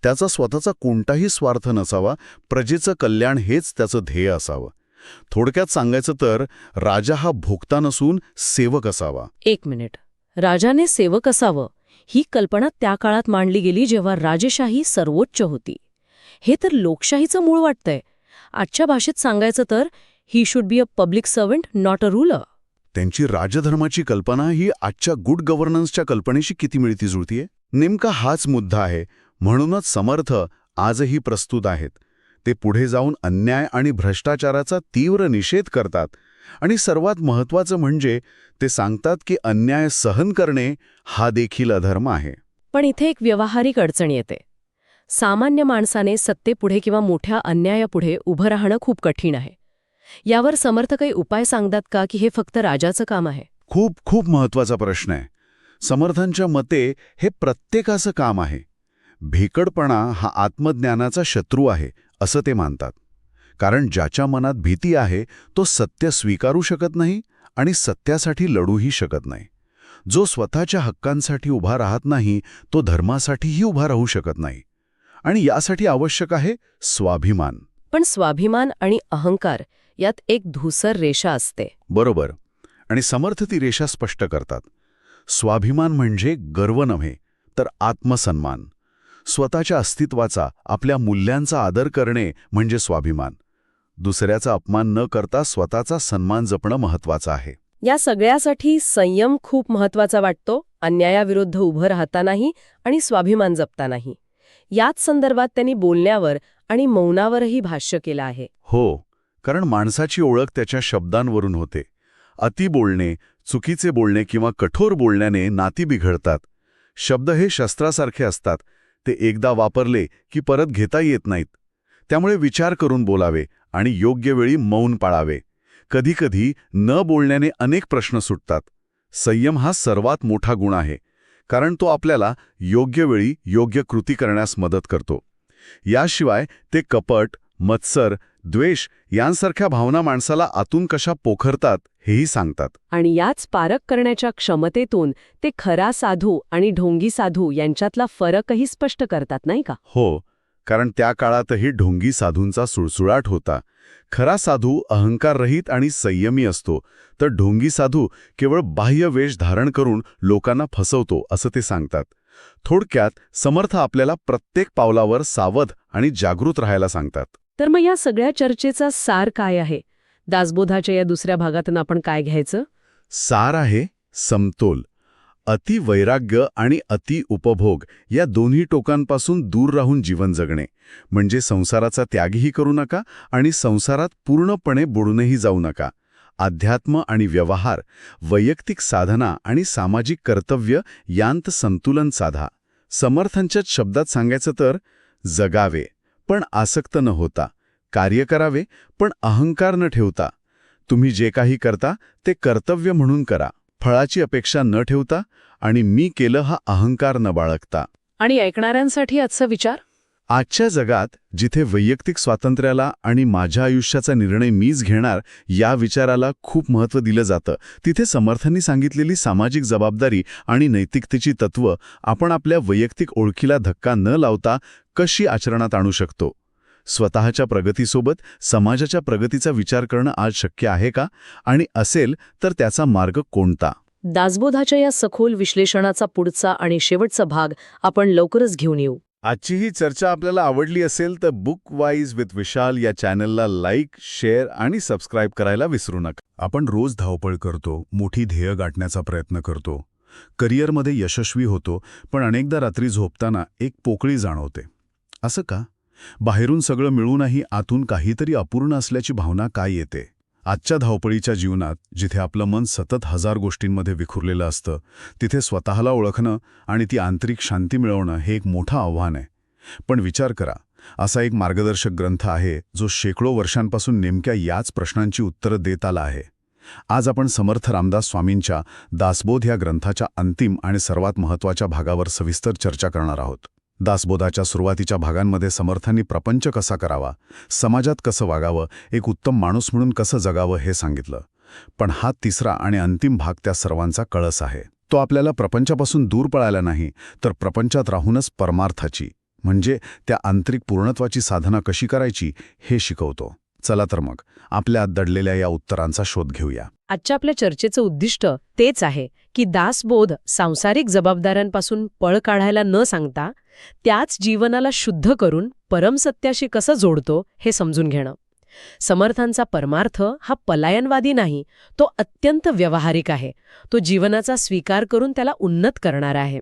त्याचा स्वतःचा कोणताही स्वार्थ नसावा. प्रजेचं कल्याण हेच त्याचं ध्येय असावं. थोडक्यात सांगायचं तर राजा हा भोक्ता नसून सेवक असावा. एक मिनिट. राजाने सेवक असावं ही कल्पना त्या काळात मांडली गेली जेव्हा राजेशाही सर्वोच्च होती. हे तर लोकशाहीचं मूळ वाटतंय. आजच्या भाषेत सांगायचं तर he should be a public servant, not a ruler. त्यांची राजधर्माची कल्पना ही आजच्या गुड गव्हर्नन्सच्या कल्पनेशी किती मिळती जुळतीये? नेमका हाच मुद्दा आहे. म्हणूनच समर्थ आजही प्रस्तुत आहेत. ते पुढे जाऊन अन्याय आणि भ्रष्टाचाराचा तीव्र निषेध करतात. आणि सर्वात महत्त्वाचं म्हणजे ते सांगतात की अन्याय सहन करणे हा देखील अधर्म आहे. पण इथे एक व्यावहारिक अडचण येते. सामान्य माणसाने सत्तेपुढे किंवा मोठ्या अन्यायापुढे उभं राहणं खूप कठीण आहे. यावर समर्थ काही उपाय सांगतात का की हे फक्त राजाचं काम आहे? खूप खूप महत्त्वाचा प्रश्न आहे. समर्थांच्या मते हे प्रत्येकाचं काम आहे. भेकडपणा हा आत्मज्ञानाचा शत्रू आहे असं ते मानतात. कारण ज्याच्या मनात भीती आहे तो सत्य स्वीकारू शकत नाही आणि सत्यासाठी लढूही शकत नाही. जो स्वतःच्या हक्कांसाठी उभा राहत नाही तो धर्मासाठीही उभा राहू शकत नाही. आणि यासाठी आवश्यक आहे स्वाभिमान. पण स्वाभिमान आणि अहंकार यात एक धूसर रेषा असते. बरोबर. आणि समर्थ ती रेषा स्पष्ट करतात. स्वाभिमान म्हणजे गर्व नव्हे तर आत्मसन्मान. स्वतःच्या अस्तित्वाचा, आपल्या मूल्यांचा आदर करणे म्हणजे स्वाभिमान. दुसऱ्याचा अपमान न करता स्वतःचा सन्मान जपणं महत्त्वाचं आहे. या सगळ्यासाठी संयम खूप महत्त्वाचा वाटतो. अन्यायाविरुद्ध उभं राहतानाही आणि स्वाभिमान जपतानाही. याच संदर्भात त्यांनी बोलण्यावर आणि मौनावरही भाष्य केलं आहे. हो, कारण माणसाची ओळख त्याच्या शब्दांवरून होते. अति बोलणे, चुकीचे बोलणे किंवा कठोर बोलण्याने नाती बिघडतात. शब्द हे शस्त्रासारखे असतात. ते एकदा वापरले की परत घेता येत नाहीत. त्यामुळे विचार करून बोलावे आणि योग्य वेळी मौन पाळावे. कधीकधी न बोलण्याने अनेक प्रश्न सुटतात. संयम हा सर्वात मोठा गुण आहे, कारण तो आपल्याला योग्य वेळी योग्य कृती करण्यास मदत करतो. याशिवाय ते कपट, मत्सर, द्वेष यांसारख्या भावना माणसाला आतून कशा पोखरतात हेही सांगतात. आणि याच पारख करण्याच्या क्षमतेतून ते खरा साधू आणि ढोंगी साधू यांच्यातला फरकही स्पष्ट करतात, नाही का? हो, कारण त्या काळातही ढोंगी साधूंचा सुळसुळाट होता. खरा साधू अहंकाररहित आणि संयमी असतो, तर ढोंगी साधू केवळ बाह्य वेश धारण करून लोकांना फसवतो, असं ते सांगतात. थोडक्यात समर्थ आपल्याला प्रत्येक पावलावर सावध आणि जागृत राहायला सांगतात. तर मग या सगळ्या चर्चेचा सार काय आहे? दासबोधाच्या या दुसऱ्या भागातून आपण काय घ्यायचं? सार आहे समतोल. अति वैराग्य आणि अति उपभोग या दोन्ही टोकांपासून दूर राहून जीवन जगणे, म्हणजे संसाराचा त्यागही करू नका आणि संसारात पूर्णपणे बुडूनही जाऊ नका. अध्यात्म आणि व्यवहार, वैयक्तिक साधना आणि सामाजिक कर्तव्य यांत संतुलन साधा. समर्थांच्याच शब्दात सांगायचं तर, जगावे पण आसक्त न होता, कार्य करावे पण अहंकार न ठेवता. तुम्ही जे काही करता ते कर्तव्य म्हणून करा, फळाची अपेक्षा न ठेवता आणि मी केलं हा अहंकार न बाळगता. आणि ऐकणाऱ्यांसाठी आजचा विचार? आजच्या जगात जिथे वैयक्तिक स्वातंत्र्याला आणि माझ्या आयुष्याचा निर्णय मीच घेणार या विचाराला खूप महत्त्व दिलं जातं, तिथे समर्थांनी सांगितलेली सामाजिक जबाबदारी आणि नैतिकतेची तत्त्व आपण आपल्या वैयक्तिक ओळखीला धक्का न लावता कशी आचरणात आणू शकतो. स्वतःच्या प्रगतीसोबत समाजाच्या प्रगतीचा विचार करणं आज शक्य आहे का? आणि असेल तर त्याचा मार्ग कोणता? दासबोधाच्या या सखोल विश्लेषणाचा पुढचा आणि शेवटचा भाग आपण लवकरच घेऊन येऊ. आजची ही चर्चा आपल्याला आवडली असेल तर बुक वाईज विथ विशाल या चॅनलला लाईक, शेअर आणि सबस्क्राईब करायला विसरू नका. आपण रोज धावपळ करतो, मोठी ध्येय गाठण्याचा प्रयत्न करतो, करिअरमध्ये यशस्वी होतो, पण अनेकदा रात्री झोपताना एक पोकळी जाणवते. असं का? बाहेरून सगळं मिळूनही आतून काहीतरी अपूर्ण असल्याची भावना काय येते? आजच्या धावपळीच्या जीवनात जिथे आपलं मन सतत हजार गोष्टींमध्ये विखुरलेलं असतं, तिथे स्वतःला ओळखणं आणि ती आंतरिक शांती मिळवणं हे एक मोठं आव्हान आहे. पण विचार करा, असा एक मार्गदर्शक ग्रंथ आहे जो शेकडो वर्षांपासून नेमक्या याच प्रश्नांची उत्तरं देत आला आहे. आज आपण समर्थ रामदास स्वामींच्या दासबोध या ग्रंथाच्या अंतिम आणि सर्वात महत्त्वाच्या भागावर सविस्तर चर्चा करणार आहोत. दासबोधाच्या सुरुवातीच्या भागांमध्ये समर्थांनी प्रपंच कसा करावा, समाजात कसं वागावं, एक उत्तम माणूस म्हणून कसं जगावं हे सांगितलं. पण हा तिसरा आणि अंतिम भाग त्या सर्वांचा कळस आहे. तो आपल्याला प्रपंचापासून दूर पळायला नाही, तर प्रपंचात राहूनच परमार्थाची म्हणजे त्या आंतरिक पूर्णत्वाची साधना कशी करायची हे शिकवतो. चला तर मग आपल्या दडलेल्या या उत्तरांचा शोध घेऊया. आजच्या आपल्या चर्चेचं उद्दिष्ट तेच आहे की दासबोध सांसारिक जबाबदाऱ्यांपासून पळ काढायला न सांगता त्याच जीवनाला शुद्ध करून परमसत्याशी कसं जोडतो हे समजून घेणं. समर्थांचा परमार्थ हा पलायनवादी नाही, तो अत्यंत व्यावहारिक आहे. तो जीवनाचा स्वीकार करून त्याला उन्नत करणारा आहे.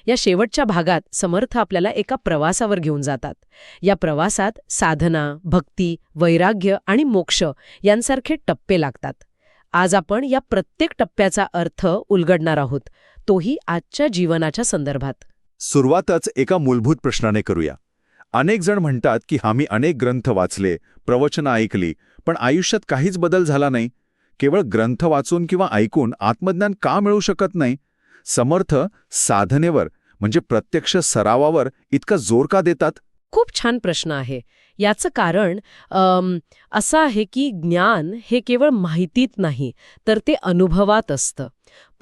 या शेवटच्या भागात समर्थ आपल्याला एका प्रवासावर घेऊन जातात. या प्रवासात साधना, भक्ती, वैराग्य आणि मोक्ष यांसारखे टप्पे लागतात. आज आपण या प्रत्येक टप्प्याचा अर्थ उलगडणार आहोत, तोही आजच्या जीवनाच्या संदर्भात. सुरुवातच एका मूलभूत प्रश्नाने करूया. अनेक जण म्हणतात की आम्ही अनेक ग्रंथ वाचले, प्रवचनं ऐकली, पण आयुष्यात काहीच बदल झाला नाही. केवळ ग्रंथ वाचून किंवा ऐकून आत्मज्ञान का मिळू शकत नाही? समर्थ साधनेवर म्हणजे प्रत्यक्ष सरावावर इतका जोर का देतात? खूप छान प्रश्न आहे. याचं कारण असं आहे की ज्ञान हे केवळ माहितीत नाही, तर ते अनुभवात असतं.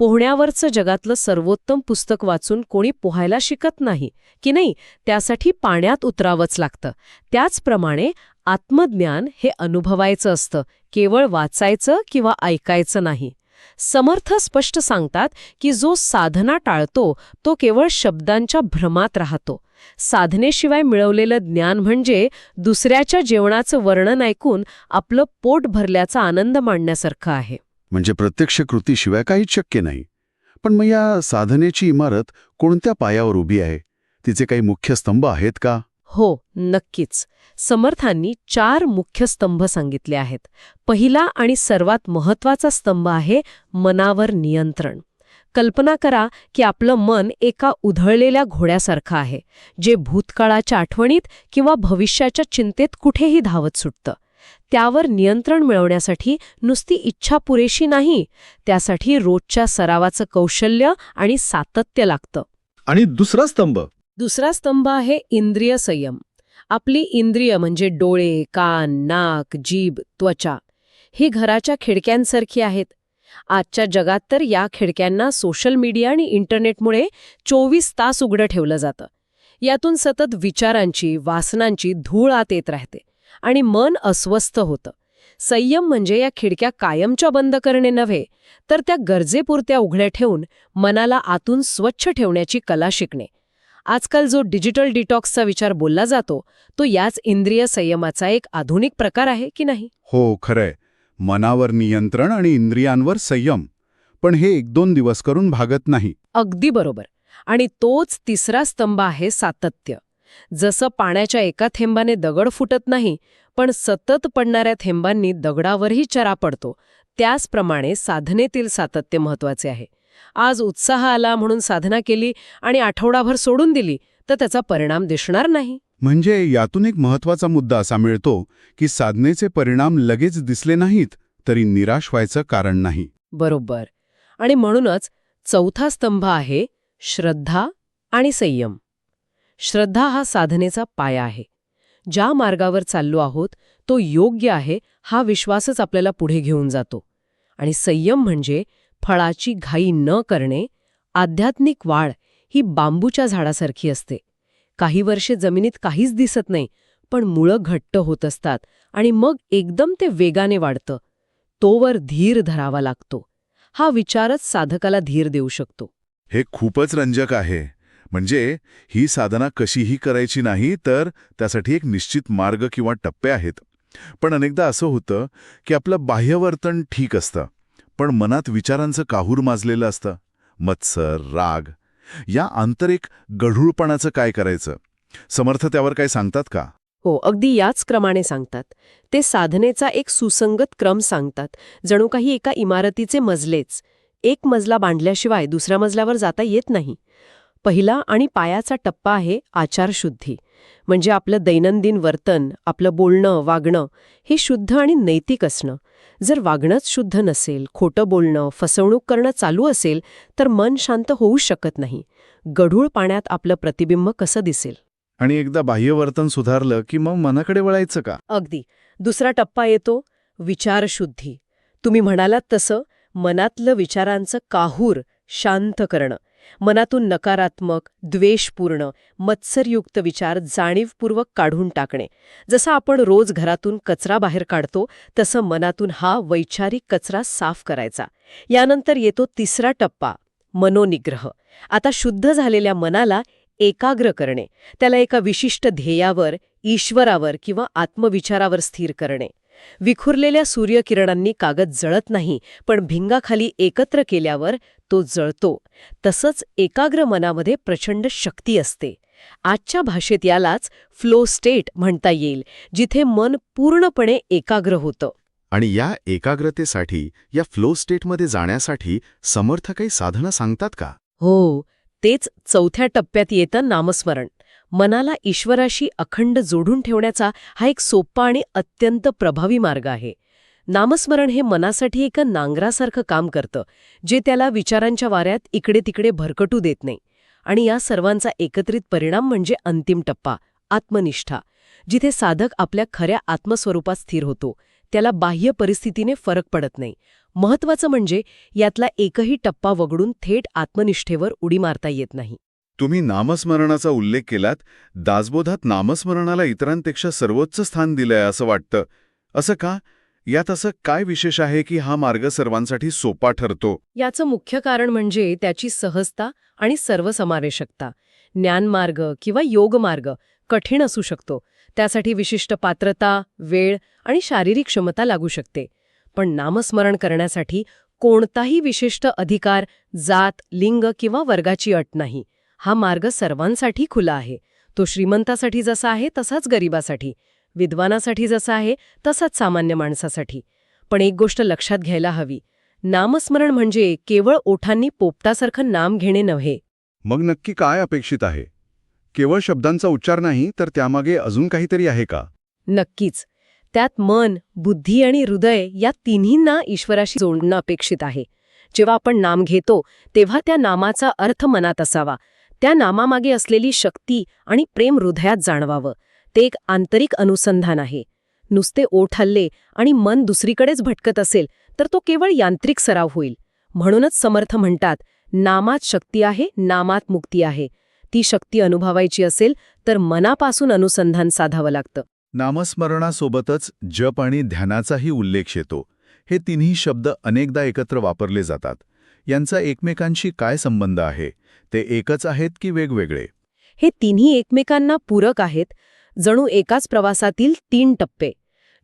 पोहण्यावरचं जगातलं सर्वोत्तम पुस्तक वाचून कोणी पोहायला शिकत नाही की नाही, त्यासाठी पाण्यात उतरावंच लागतं. त्याचप्रमाणे आत्मज्ञान हे अनुभवायचं असतं, केवळ वाचायचं किंवा ऐकायचं नाही. समर्थ स्पष्ट सांगतात की जो साधना टाळतो तो केवळ शब्दांच्या भ्रमात राहतो. साधनेशिवाय मिळवलेलं ज्ञान म्हणजे दुसऱ्याच्या जेवणाचं वर्णन ऐकून आपलं पोट भरल्याचा आनंद माणण्यासारखं आहे. म्हणजे प्रत्यक्ष कृतीशिवाय काहीच शक्य नाही. पण मग या साधनेची इमारत कोणत्या पायावर उभी आहे? तिचे काही मुख्य स्तंभ आहेत का? हो, नक्कीच. समर्थांनी 4 मुख्य स्तंभ सांगितले आहेत. पहिला आणि सर्वात महत्वाचा स्तंभ आहे मनावर नियंत्रण. कल्पना करा की आपलं मन एका उधळलेल्या घोड्यासारखं आहे, जे भूतकाळाच्या आठवणीत किंवा भविष्याच्या चिंतेत कुठेही धावत सुटतं. त्यावर नियंत्रण मिळवण्यासाठी नुसती इच्छा पुरेशी नाही, त्यासाठी रोजच्या सरावाचं कौशल्य आणि सातत्य लागतं. आणि दुसरा स्तंभ दुसरा स्तंभ आहे इंद्रिय संयम. आपली इंद्रिय म्हणजे डोळे, कान, नाक, जीभ, त्वचा ही घराच्या खिडक्यांसारखी आहेत. आजच्या जगात तर या खिडक्यांना सोशल मीडिया आणि इंटरनेटमुळे 24 तास उघडं ठेवलं जातं. यातून सतत विचारांची, वासनांची धूळ आत येत राहते आणि मन अस्वस्थ होतं. संयम म्हणजे या खिडक्या कायमच्या बंद करणे नव्हे, तर त्या गरजेपुरत्या उघड्या ठेवून मनाला आतून स्वच्छ ठेवण्याची कला शिकणे. आजकाल जो डिजिटल डिटॉक्सचा विचार बोलला जातो, तो याच इंद्रिय संयमाचा एक आधुनिक प्रकार आहे की नाही? हो, खरंय. मनावर नियंत्रण आणि इंद्रियांवर संयम. पण हे 1-2 दिवस करून भागत नाही. अगदी बरोबर. आणि तोच तिसरा स्तंभ आहे सातत्य. जसं पाण्याच्या एका थेंबाने दगड फुटत नाही, पण सतत पडणाऱ्या थेंबांनी दगडावरही चरा पडतो, त्याचप्रमाणे साधनेतील सातत्य महत्वाचे आहे. आज उत्साह आला म्हणून साधना केली आणि आठवडाभर सोडून दिली तर त्याचा परिणाम दिसणार नाही. म्हणजे यातून एक महत्वाचा मुद्दा असा मिळतो की साधनेचे परिणाम लगेच दिसले नाहीत तरी निराश व्हायचं कारण नाही. बरोबर. आणि म्हणूनच चौथा स्तंभ आहे श्रद्धा आणि संयम. श्रद्धा हा साधनेचा पाया आहे. ज्या मार्गावर चाललो आहोत तो योग्य आहे हा विश्वासच आपल्याला पुढे घेऊन जातो. आणि संयम म्हणजे फळाची घाई न करणे. आध्यात्मिक वाढ ही बांबूच्या झाडासारखी असते. काही वर्षे जमिनीत काहीच दिसत नाही, पण मुळं घट्ट होत असतात आणि मग एकदम ते वेगाने वाढतं. तोवर धीर धरावा लागतो. हा विचारच साधकाला धीर देऊ शकतो. हे खूपच रंजक आहे. म्हणजे ही साधना कशीही करायची नाही, तर त्यासाठी एक निश्चित मार्ग किंवा टप्पे आहेत. पण अनेकदा असं होतं की आपलं बाह्यवर्तन ठीक असतं, पण मनात विचारांचं काहूर माजलेलं असतं. मत्सर, राग, या आंतरिक गढूळपणाचं काय करायचं? समर्थ त्यावर काय सांगतात का? हो, अगदी याच क्रमाने सांगतात. ते साधनेचा एक सुसंगत क्रम सांगतात, जणू काही एका इमारतीचे मजलेच. एक मजला बांधल्याशिवाय दुसऱ्या मजल्यावर जाता येत नाही. पहिला आणि पायाचा टप्पा आहे आचारशुद्धी. म्हणजे आपलं दैनंदिन वर्तन, आपलं बोलणं, वागणं हे शुद्ध आणि नैतिक असणं. जर वागणंच शुद्ध नसेल, खोटं बोलणं, फसवणूक करणं चालू असेल, तर मन शांत होऊ शकत नाही. गढूळ पाण्यात आपलं प्रतिबिंब कसं दिसेल? आणि एकदा बाह्यवर्तन सुधारलं की मग मनाकडे वळायचं का? अगदी. दुसरा टप्पा येतो विचारशुद्धी. तुम्ही म्हणालात तसं मनातलं विचारांचं काहूर शांत करणं. मनातून नकारात्मक, द्वेषपूर्ण, मत्सरयुक्त विचार जाणीवपूर्वक काढून टाकणे. जसं आपण रोज घरातून कचरा बाहेर काढतो, तसं मनातून हा वैचारिक कचरा साफ करायचा. यानंतर येतो तिसरा टप्पा, मनोनिग्रह. आता शुद्ध झालेल्या मनाला एकाग्र करणे, त्याला एका विशिष्ट ध्येयावर, ईश्वरावर किंवा आत्मविचारावर स्थिर करणे. विखुरलेल्या सूर्यकिरणांनी कागद जळत नाही, पण भिंगाखाली एकत्र केल्यावर तो जळतो. तसंच एकाग्र मनामध्ये प्रचंड शक्ती असते. आजच्या भाषेत यालाच फ्लो स्टेट म्हणता येईल, जिथे मन पूर्णपणे एकाग्र होतं. आणि या एकाग्रतेसाठी, या फ्लो स्टेटमध्ये जाण्यासाठी समर्थ काही साधना सांगतात का? हो, तेच चौथ्या टप्प्यात येतं नामस्मरण. मनाला ईश्वराशी अखंड जोडून ठेवण्याचा हा एक सोपा आणि अत्यंत प्रभावी मार्ग आहे. नामस्मरण हे मनासाठी एका नांगरासारखं काम करतं, जे त्याला विचारांच्या वाऱ्यात इकडे तिकडे भरकटू देत नाही. आणि या सर्वांचा एकत्रित परिणाम म्हणजे अंतिम टप्पा, आत्मनिष्ठा, जिथे साधक आपल्या खऱ्या आत्मस्वरूपात स्थिर होतो. त्याला बाह्य परिस्थितीने फरक पडत नाही. महत्वाचं म्हणजे यातला एकही टप्पा वगळून थेट आत्मनिष्ठेवर उडी मारता येत नाही. तुम्ही नामस्मरणाचा उल्लेख केलात. दासबोधात नामस्मरणाला इतरांपेक्षा सर्वोच्च स्थान दिलंय असं वाटतं. असं का? यात असं काय विशेष आहे की हा मार्ग सर्वांसाठी सोपा ठरतो? याचं मुख्य कारण म्हणजे त्याची सहजता आणि सर्वसमावेशकता. ज्ञानमार्ग किंवा योगमार्ग कठीण असू शकतो. त्यासाठी विशिष्ट पात्रता, वेळ आणि शारीरिक क्षमता लागू शकते. पण नामस्मरण करण्यासाठी कोणताही विशिष्ट अधिकार, जात, लिंग किंवा वर्गाची अट नाही. हा मार्ग सर्वांसाठी खुला आहे. तो श्रीमंतासाठी जसा आहे तसाच गरिबासाठी, विद्वानासाठी जसा आहे तसाच सामान्य माणसासाठी. पण एक गोष्ट लक्षात घ्यायला हवी, नामस्मरण म्हणजे केवळ ओठांनी पोपटासारखं नाम घेणे नव्हे. मग नक्की काय अपेक्षित आहे? केवळ शब्दांचा उच्चार नाही, तर त्यामागे अजून काहीतरी आहे का? नक्कीच. त्यात मन, बुद्धी आणि हृदय या तिन्हींना ईश्वराशी जोडणं अपेक्षित आहे. जेव्हा आपण नाम घेतो तेव्हा त्या नामाचा अर्थ मनात असावा, त्या नामामागे असलेली शक्ती आणि प्रेम हृदयात जाणवावं. ते एक आंतरिक अनुसंधान आहे. नुसते ओठ हल्ले आणि मन दुसरीकडेच भटकत असेल तर तो केवळ यांत्रिक सराव होईल. म्हणूनच समर्थ म्हणतात, नामात शक्ती आहे, नामात मुक्ती आहे. ती शक्ती अनुभवायची असेल तर मनापासून अनुसंधान साधावं लागतं. नामस्मरणासोबतच जप आणि ध्यानाचाही उल्लेख येतो. हे तिन्ही शब्द अनेकदा एकत्र वापरले जातात. यांचा एकमेकांशी काय संबंध आहे? ते एकच आहेत की वेगवेगळे? हे तिन्ही एकमेकांना पूरक आहेत, जणू एकाच प्रवासातील 3 टप्पे.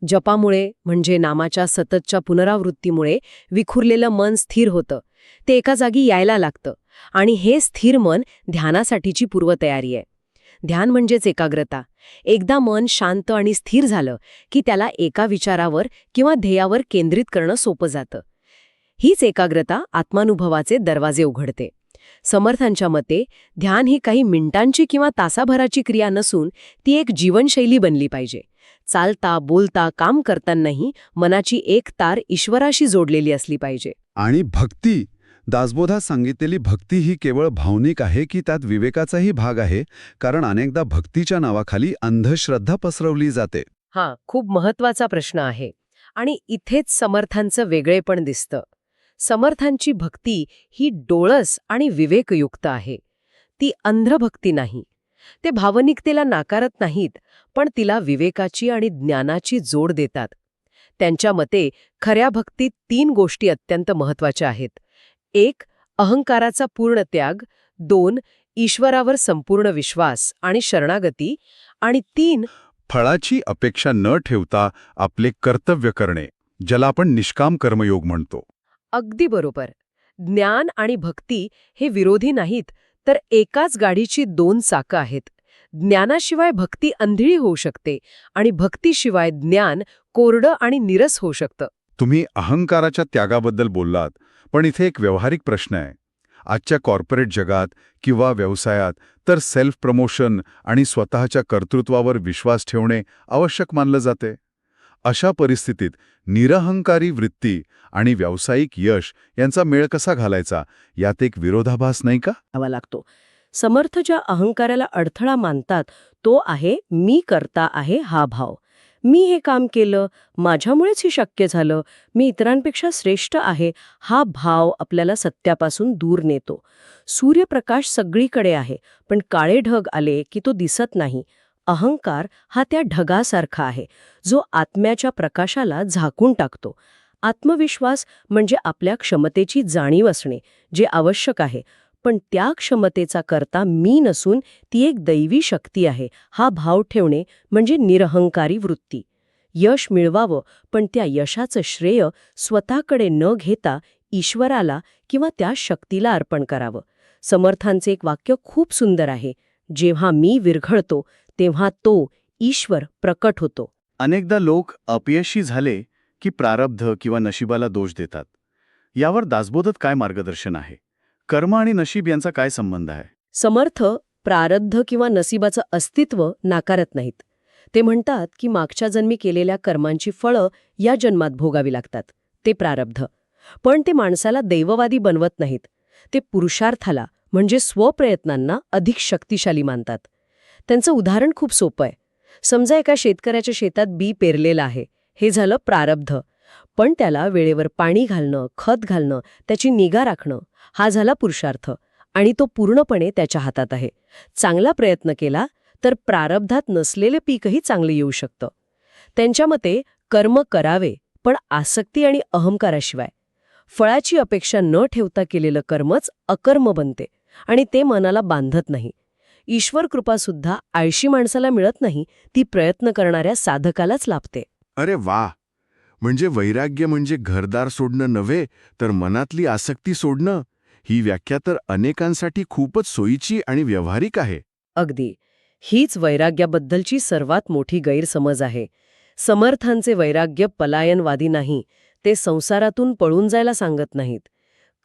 जपामुळे म्हणजे नामाच्या सततच्या पुनरावृत्तीमुळे विखुरलेलं मन स्थिर होतं. ते एका जागी यायला लागतं. आणि हे स्थिर मन ध्यानासाठीची पूर्वतयारी आहे. ध्यान म्हणजेच एकाग्रता. एकदा मन शांत आणि स्थिर झालं की त्याला एका विचारावर किंवा ध्येयावर केंद्रित करणं सोपं जातं. हीच एकाग्रता आत्मानुभवाचे दरवाजे उघडते. समर्थांच्या मते ध्यान ही काही मिनिटांची किंवा तासाभराची क्रिया नसून ती एक जीवनशैली बनली पाहिजे. चालता, बोलता, काम करतानाही मनाची एक तार ईश्वराशी जोडलेली असली पाहिजे. आणि भक्ती, दासबोधात सांगितलेली भक्ती ही केवळ भावनिक आहे की त्यात विवेकाचाही भाग आहे? कारण अनेकदा भक्तीच्या नावाखाली अंधश्रद्धा पसरवली जाते. खूप महत्वाचा प्रश्न आहे. आणि इथेच समर्थांचं वेगळेपण दिसतं. समर्थांची भक्ती ही डोळस आणि विवेकयुक्त आहे. ती अंधभक्ती नाही. ते भावनिकतेला नाकारत नाहीत, पण तिला विवेकाची आणि ज्ञानाची जोड देतात. त्यांच्या मते खऱ्या भक्तीत 3 गोष्टी अत्यंत महत्वाच्या आहेत. 1. अहंकाराचा पूर्ण त्याग. 2. ईश्वरावर संपूर्ण विश्वास आणि शरणागती. आणि 3. फळाची अपेक्षा न ठेवता आपले कर्तव्य करणे, ज्याला आपण निष्काम कर्मयोग म्हणतो. अगदी बरोबर. ज्ञान आणि भक्ती हे विरोधी नाहीत, तर एकाच गाडीची 2 चाकं आहेत. ज्ञानाशिवाय भक्ती अंधळी होऊ शकते आणि भक्तीशिवाय ज्ञान कोरडं आणि निरस होऊ शकतं. तुम्ही अहंकाराच्या त्यागाबद्दल बोललात, पण इथे एक व्यावहारिक प्रश्न आहे. आजच्या कॉर्पोरेट जगात किंवा व्यवसायात तर सेल्फ प्रमोशन आणि स्वतःच्या कर्तृत्वावर विश्वास ठेवणे आवश्यक मानलं जाते. अशा परिस्थितीत निरहंकारी वृत्ती आणि व्यावसायिक यश यांचा मेळ कसा घालायचा, यात एक विरोधाभास नाही का? हवा लागतो. समर्थ ज्या अहंकाराला अडथळा मानतात तो आहे मी करता आहे हा भाव. मी हे काम केलं, माझ्यामुळेच हे शक्य झालं, मी इतरांपेक्षा श्रेष्ठ आहे, हा भाव आपल्याला सत्यापासून दूर नेतो. सूर्यप्रकाश सगळीकडे आहे, पण काळे ढग आले की तो दिसत नाही. अहंकार हा त्या ढगासारखा आहे, जो आत्म्याच्या प्रकाशाला झाकून टाकतो. आत्मविश्वास म्हणजे आपल्या क्षमतेची जाणीव असणे, जे आवश्यक आहे, पण त्या क्षमतेचा करता मी नसून ती एक दैवी शक्ती आहे, हा भाव ठेवणे म्हणजे निरहंकारी वृत्ती. यश मिळवावं, पण त्या यशाचं श्रेय स्वतःकडे न घेता ईश्वराला किंवा त्या शक्तीला अर्पण करावं. समर्थांचे एक वाक्य खूप सुंदर आहे, जेव्हा मी विरघळतो तेव्हा तो ईश्वर प्रकट होतो. अनेकदा लोक अपयशी झाले की प्रारब्ध किंवा नशिबाला दोष देतात. यावर दासबोधात काय मार्गदर्शन आहे? कर्म आणि नशीब यांचा काय संबंध आहे? समर्थ प्रारब्ध किंवा नशिबाचं अस्तित्व नाकारत नाहीत. ते म्हणतात की मागच्या जन्मी केलेल्या कर्मांची फळं या जन्मात भोगावी लागतात, ते प्रारब्ध. पण ते माणसाला दैववादी बनवत नाहीत. ते पुरुषार्थाला म्हणजे स्वप्रयत्नांना अधिक शक्तिशाली मानतात. त्यांचं उदाहरण खूप सोपं आहे. समजा एका शेतकऱ्याच्या शेतात बी पेरलेलं आहे, हे झालं प्रारब्ध. पण त्याला वेळेवर पाणी घालणं, खत घालणं, त्याची निगा राखणं, हा झाला पुरुषार्थ. आणि तो पूर्णपणे त्याच्या हातात आहे. चांगला प्रयत्न केला तर प्रारब्धात नसलेले पीकही चांगले येऊ शकतं. त्यांच्या मते कर्म करावे, पण आसक्ती आणि अहंकाराशिवाय. फळाची अपेक्षा न ठेवता केलेलं कर्मच अकर्म बनते आणि ते मनाला बांधत नाही. ईश्वर कृपासुद्धा आळशी माणसाला मिळत नाही, ती प्रयत्न करणाऱ्या साधकालाच लाभते. अरे वा! म्हणजे वैराग्य म्हणजे घरदार सोडणं नव्हे, तर मनातली आसक्ती सोडणं. ही व्याख्या तर अनेकांसाठी खूपच सोयीची आणि व्यावहारिक आहे. अगदी. हीच वैराग्याबद्दलची सर्वात मोठी गैरसमज आहे. समर्थांचे वैराग्य पलायनवादी नाही, ते संसारातून पळून जायला सांगत नाहीत.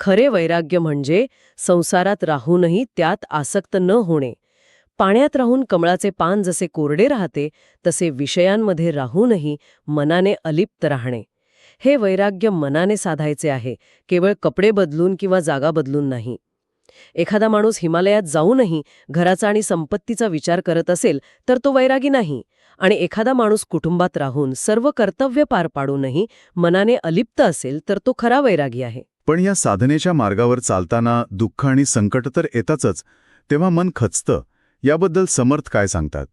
खरे वैराग्य म्हणजे संसारात राहूनही त्यात आसक्त न होणे. पाण्यात राहून कमळाचे पान जसे कोरडे राहते, तसे विषयांमध्ये राहूनही मनाने अलिप्त राहणे. हे वैराग्य मनाने साधायचे आहे, केवळ कपडे बदलून किंवा जागा बदलून नाही. एखादा माणूस हिमालयात जाऊनही घराचा आणि संपत्तीचा विचार करत असेल तर तो वैरागी नाही, आणि एखादा माणूस कुटुंबात राहून सर्व कर्तव्य पार पाडूनही मनाने अलिप्त असेल तर तो खरा वैरागी आहे. पण या साधनेच्या मार्गावर चालताना दुःख आणि संकट तर येतातच, तेव्हा मन खचतं. याबद्दल समर्थ काय सांगतात?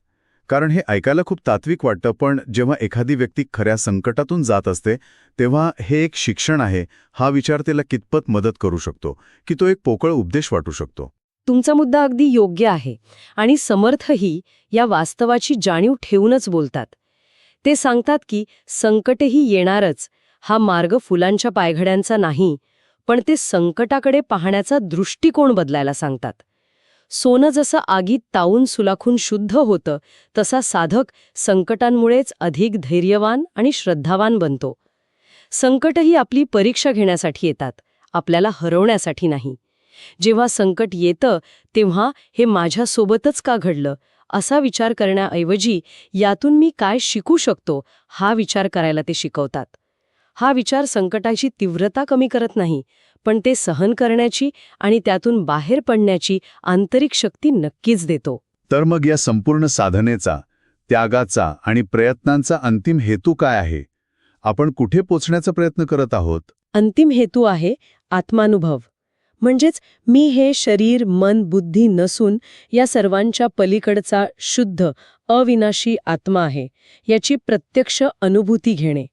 कारण हे ऐकायला खूप तात्विक वाटतं, पण जेव्हा एखादी व्यक्ती खऱ्या संकटातून जात असते तेव्हा हे एक शिक्षण आहे हा विचार त्याला कितपत मदत करू शकतो, की तो एक पोकळ उपदेश वाटू शकतो? तुमचा मुद्दा अगदी योग्य आहे, आणि समर्थही या वास्तवाची जाणीव ठेवूनच बोलतात. ते सांगतात की संकटही येणारच, हा मार्ग फुलांच्या पायघड्यांचा नाही, पण ते संकटाकडे पाहण्याचा दृष्टिकोन बदलायला सांगतात. सोनं जसं आगीत तावून सुलाखून शुद्ध होतं, तसा साधक संकटांमुळेच अधिक धैर्यवान आणि श्रद्धावान बनतो. संकटही आपली परीक्षा घेण्यासाठी येतात, आपल्याला हरवण्यासाठी नाही. जेव्हा संकट येतं तेव्हा हे माझ्यासोबतच का घडलं असा विचार करण्याऐवजी यातून मी काय शिकू शकतो हा विचार करायला ते शिकवतात. हा विचार संकटाची तीव्रता कमी करत नाही, पण ते सहन करण्याची आणि त्यातून बाहेर पडण्याची आंतरिक शक्ती नक्कीच देतो. तर मग या संपूर्ण साधनेचा, त्यागाचा आणि प्रयत्नांचा अंतिम हेतू काय आहे? आपण कुठे पोचण्याचा प्रयत्न करत आहोत? अंतिम हेतू आहे आत्मानुभव. म्हणजेच मी हे शरीर, मन, बुद्धी नसून या सर्वांच्या पलीकडचा शुद्ध, अविनाशी आत्मा आहे, याची प्रत्यक्ष अनुभूती घेणे.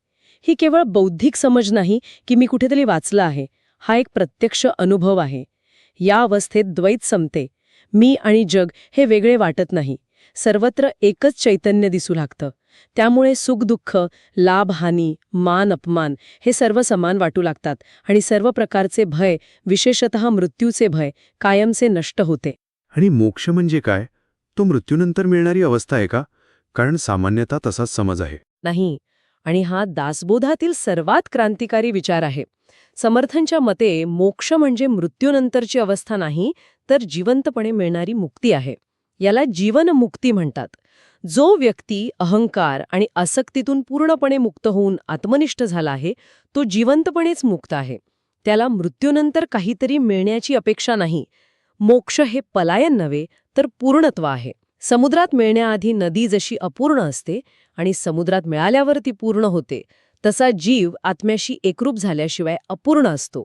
ही केवळ बौद्धिक समज नाही की मी कुठेतरी वाचलं आहे, हा एक प्रत्यक्ष अनुभव आहे. या अवस्थेत द्वैत संपते. मी आणि जग हे वेगळे वाटत नाही, सर्वत्र एकच चैतन्य दिसू लागतं. त्यामुळे सुख-दुःख, लाभ-हानी, मान-अपमान हे सर्व समान वाटू लागतात, आणि सर्व प्रकारचे भय, विशेषतः मृत्यूचे भय, कायमचे नष्ट होते. आणि मोक्ष म्हणजे काय? तो मृत्यूनंतर मिळणारी अवस्था आहे का? कारण सामान्यतः तसाच समज आहे. नाही, आणि हा दासबोधातील सर्वात क्रांतिकारी विचार आहे. समर्थांच्या मते मोक्ष म्हणजे मृत्यूनंतरची अवस्था नाही, तर जिवंतपणे मिळणारी मुक्ती आहे. याला जीवनमुक्ती म्हणतात. जो व्यक्ती अहंकार आणि आसक्तीतून पूर्णपणे मुक्त होऊन आत्मनिष्ठ झाला आहे, तो जिवंतपणेच मुक्त आहे. त्याला मृत्यूनंतर काहीतरी मिळण्याची अपेक्षा नाही. मोक्ष हे पलायन नव्हे, तर पूर्णत्व आहे. समुद्रात मिळण्याआधी नदी जशी अपूर्ण असते आणि समुद्रात मिळाल्यावर ती पूर्ण होते, तसा जीव आत्म्याशी एकरूप झाल्याशिवाय अपूर्ण असतो.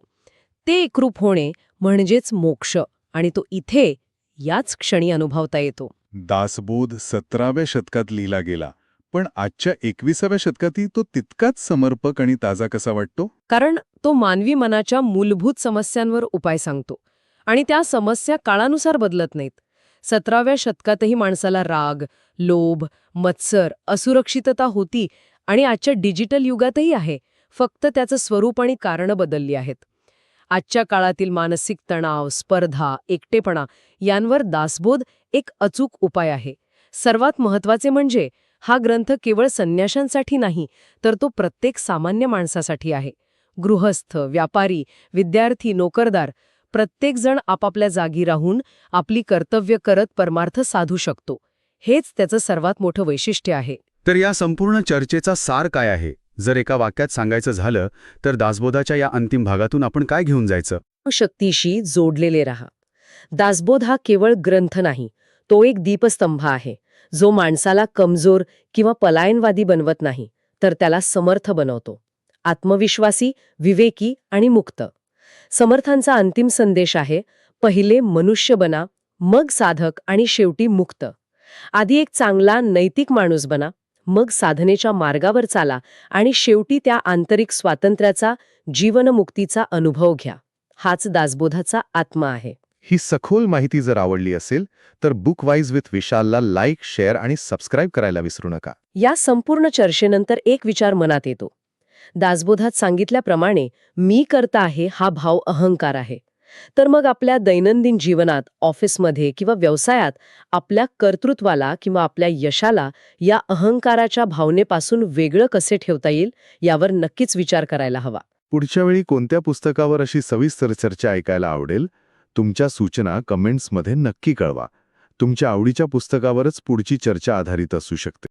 ते एकरूप होणे म्हणजेच मोक्ष, आणि तो इथे याच क्षणी अनुभवता येतो. दासबोध 17व्या शतकात लिहिला गेला, पण आजच्या 21व्या शतकातही तो तितकाच समर्पक आणि ताजा कसा वाटतो? कारण तो मानवी मनाच्या मूलभूत समस्यांवर उपाय सांगतो, आणि त्या समस्या काळानुसार बदलत नाहीत. 17व्या शतकातही माणसाला राग, लोभ, मत्सर, असुरक्षितता होती, आणि आजच्या डिजिटल युगातही आहे. फक्त त्याचं स्वरूप आणि कारणं बदलली आहेत. आजच्या काळातील मानसिक तणाव, स्पर्धा, एकटेपणा यांवर दासबोध एक अचूक उपाय आहे. सर्वात महत्त्वाचे म्हणजे हा ग्रंथ केवळ संन्याशांसाठी नाही, तर तो प्रत्येक सामान्य माणसासाठी आहे. गृहस्थ, व्यापारी, विद्यार्थी, नोकरदार प्रत्येकजण आपापल्या जागी राहून आपली कर्तव्य करत परमार्थ साधू शकतो. हेच त्याचं सर्वात मोठं वैशिष्ट्य आहे. तर या संपूर्ण चर्चेचा सार काय आहे? जर एका वाक्यात सांगायचं झालं तर दासबोधाच्या या अंतिम भागातून आपण काय घेऊन जायचं? शक्तीशी जोडलेले राहा. दासबोध हा केवळ ग्रंथ नाही, तो एक दीपस्तंभ आहे, जो माणसाला कमजोर किंवा पलायनवादी बनवत नाही, तर त्याला समर्थ बनवतो. आत्मविश्वासी, विवेकी आणि मुक्त. समर्थांचा अंतिम संदेश आहे, पहिले मनुष्य बना, मग साधक आणि शेवटी मुक्त. आधी एक चांगला नैतिक माणूस बना, मग साधनेच्या मार्गावर चाला, आणि शेवटी त्या आंतरिक स्वातंत्र्याचा, जीवनमुक्तीचा अनुभव घ्या. हाच दासबोधाचा आत्मा आहे. ही सखोल माहिती जर आवडली असेल तर बुकवाईज विथ विशालला लाईक, शेअर आणि सबस्क्राईब करायला विसरू नका. या संपूर्ण चर्चेनंतर एक विचार मनात येतो. दासबोधात सांगितल्याप्रमाणे मी करता आहे हा भाव अहंकार आहे. तर मग आपल्या दैनंदिन जीवनात, ऑफिसमध्ये किंवा व्यवसायात आपल्या कर्तृत्वाला किंवा आपल्या यशाला या अहंकाराच्या भावनेपासून वेगळं कसे ठेवता येईल यावर नक्कीच विचार करायला हवा. पुढच्या वेळी कोणत्या पुस्तकावर अशी सविस्तर चर्चा ऐकायला आवडेल? तुमच्या सूचना कमेंट्समध्ये नक्की कळवा. तुमच्या आवडीच्या पुस्तकावरच पुढची चर्चा आधारित असू शकते.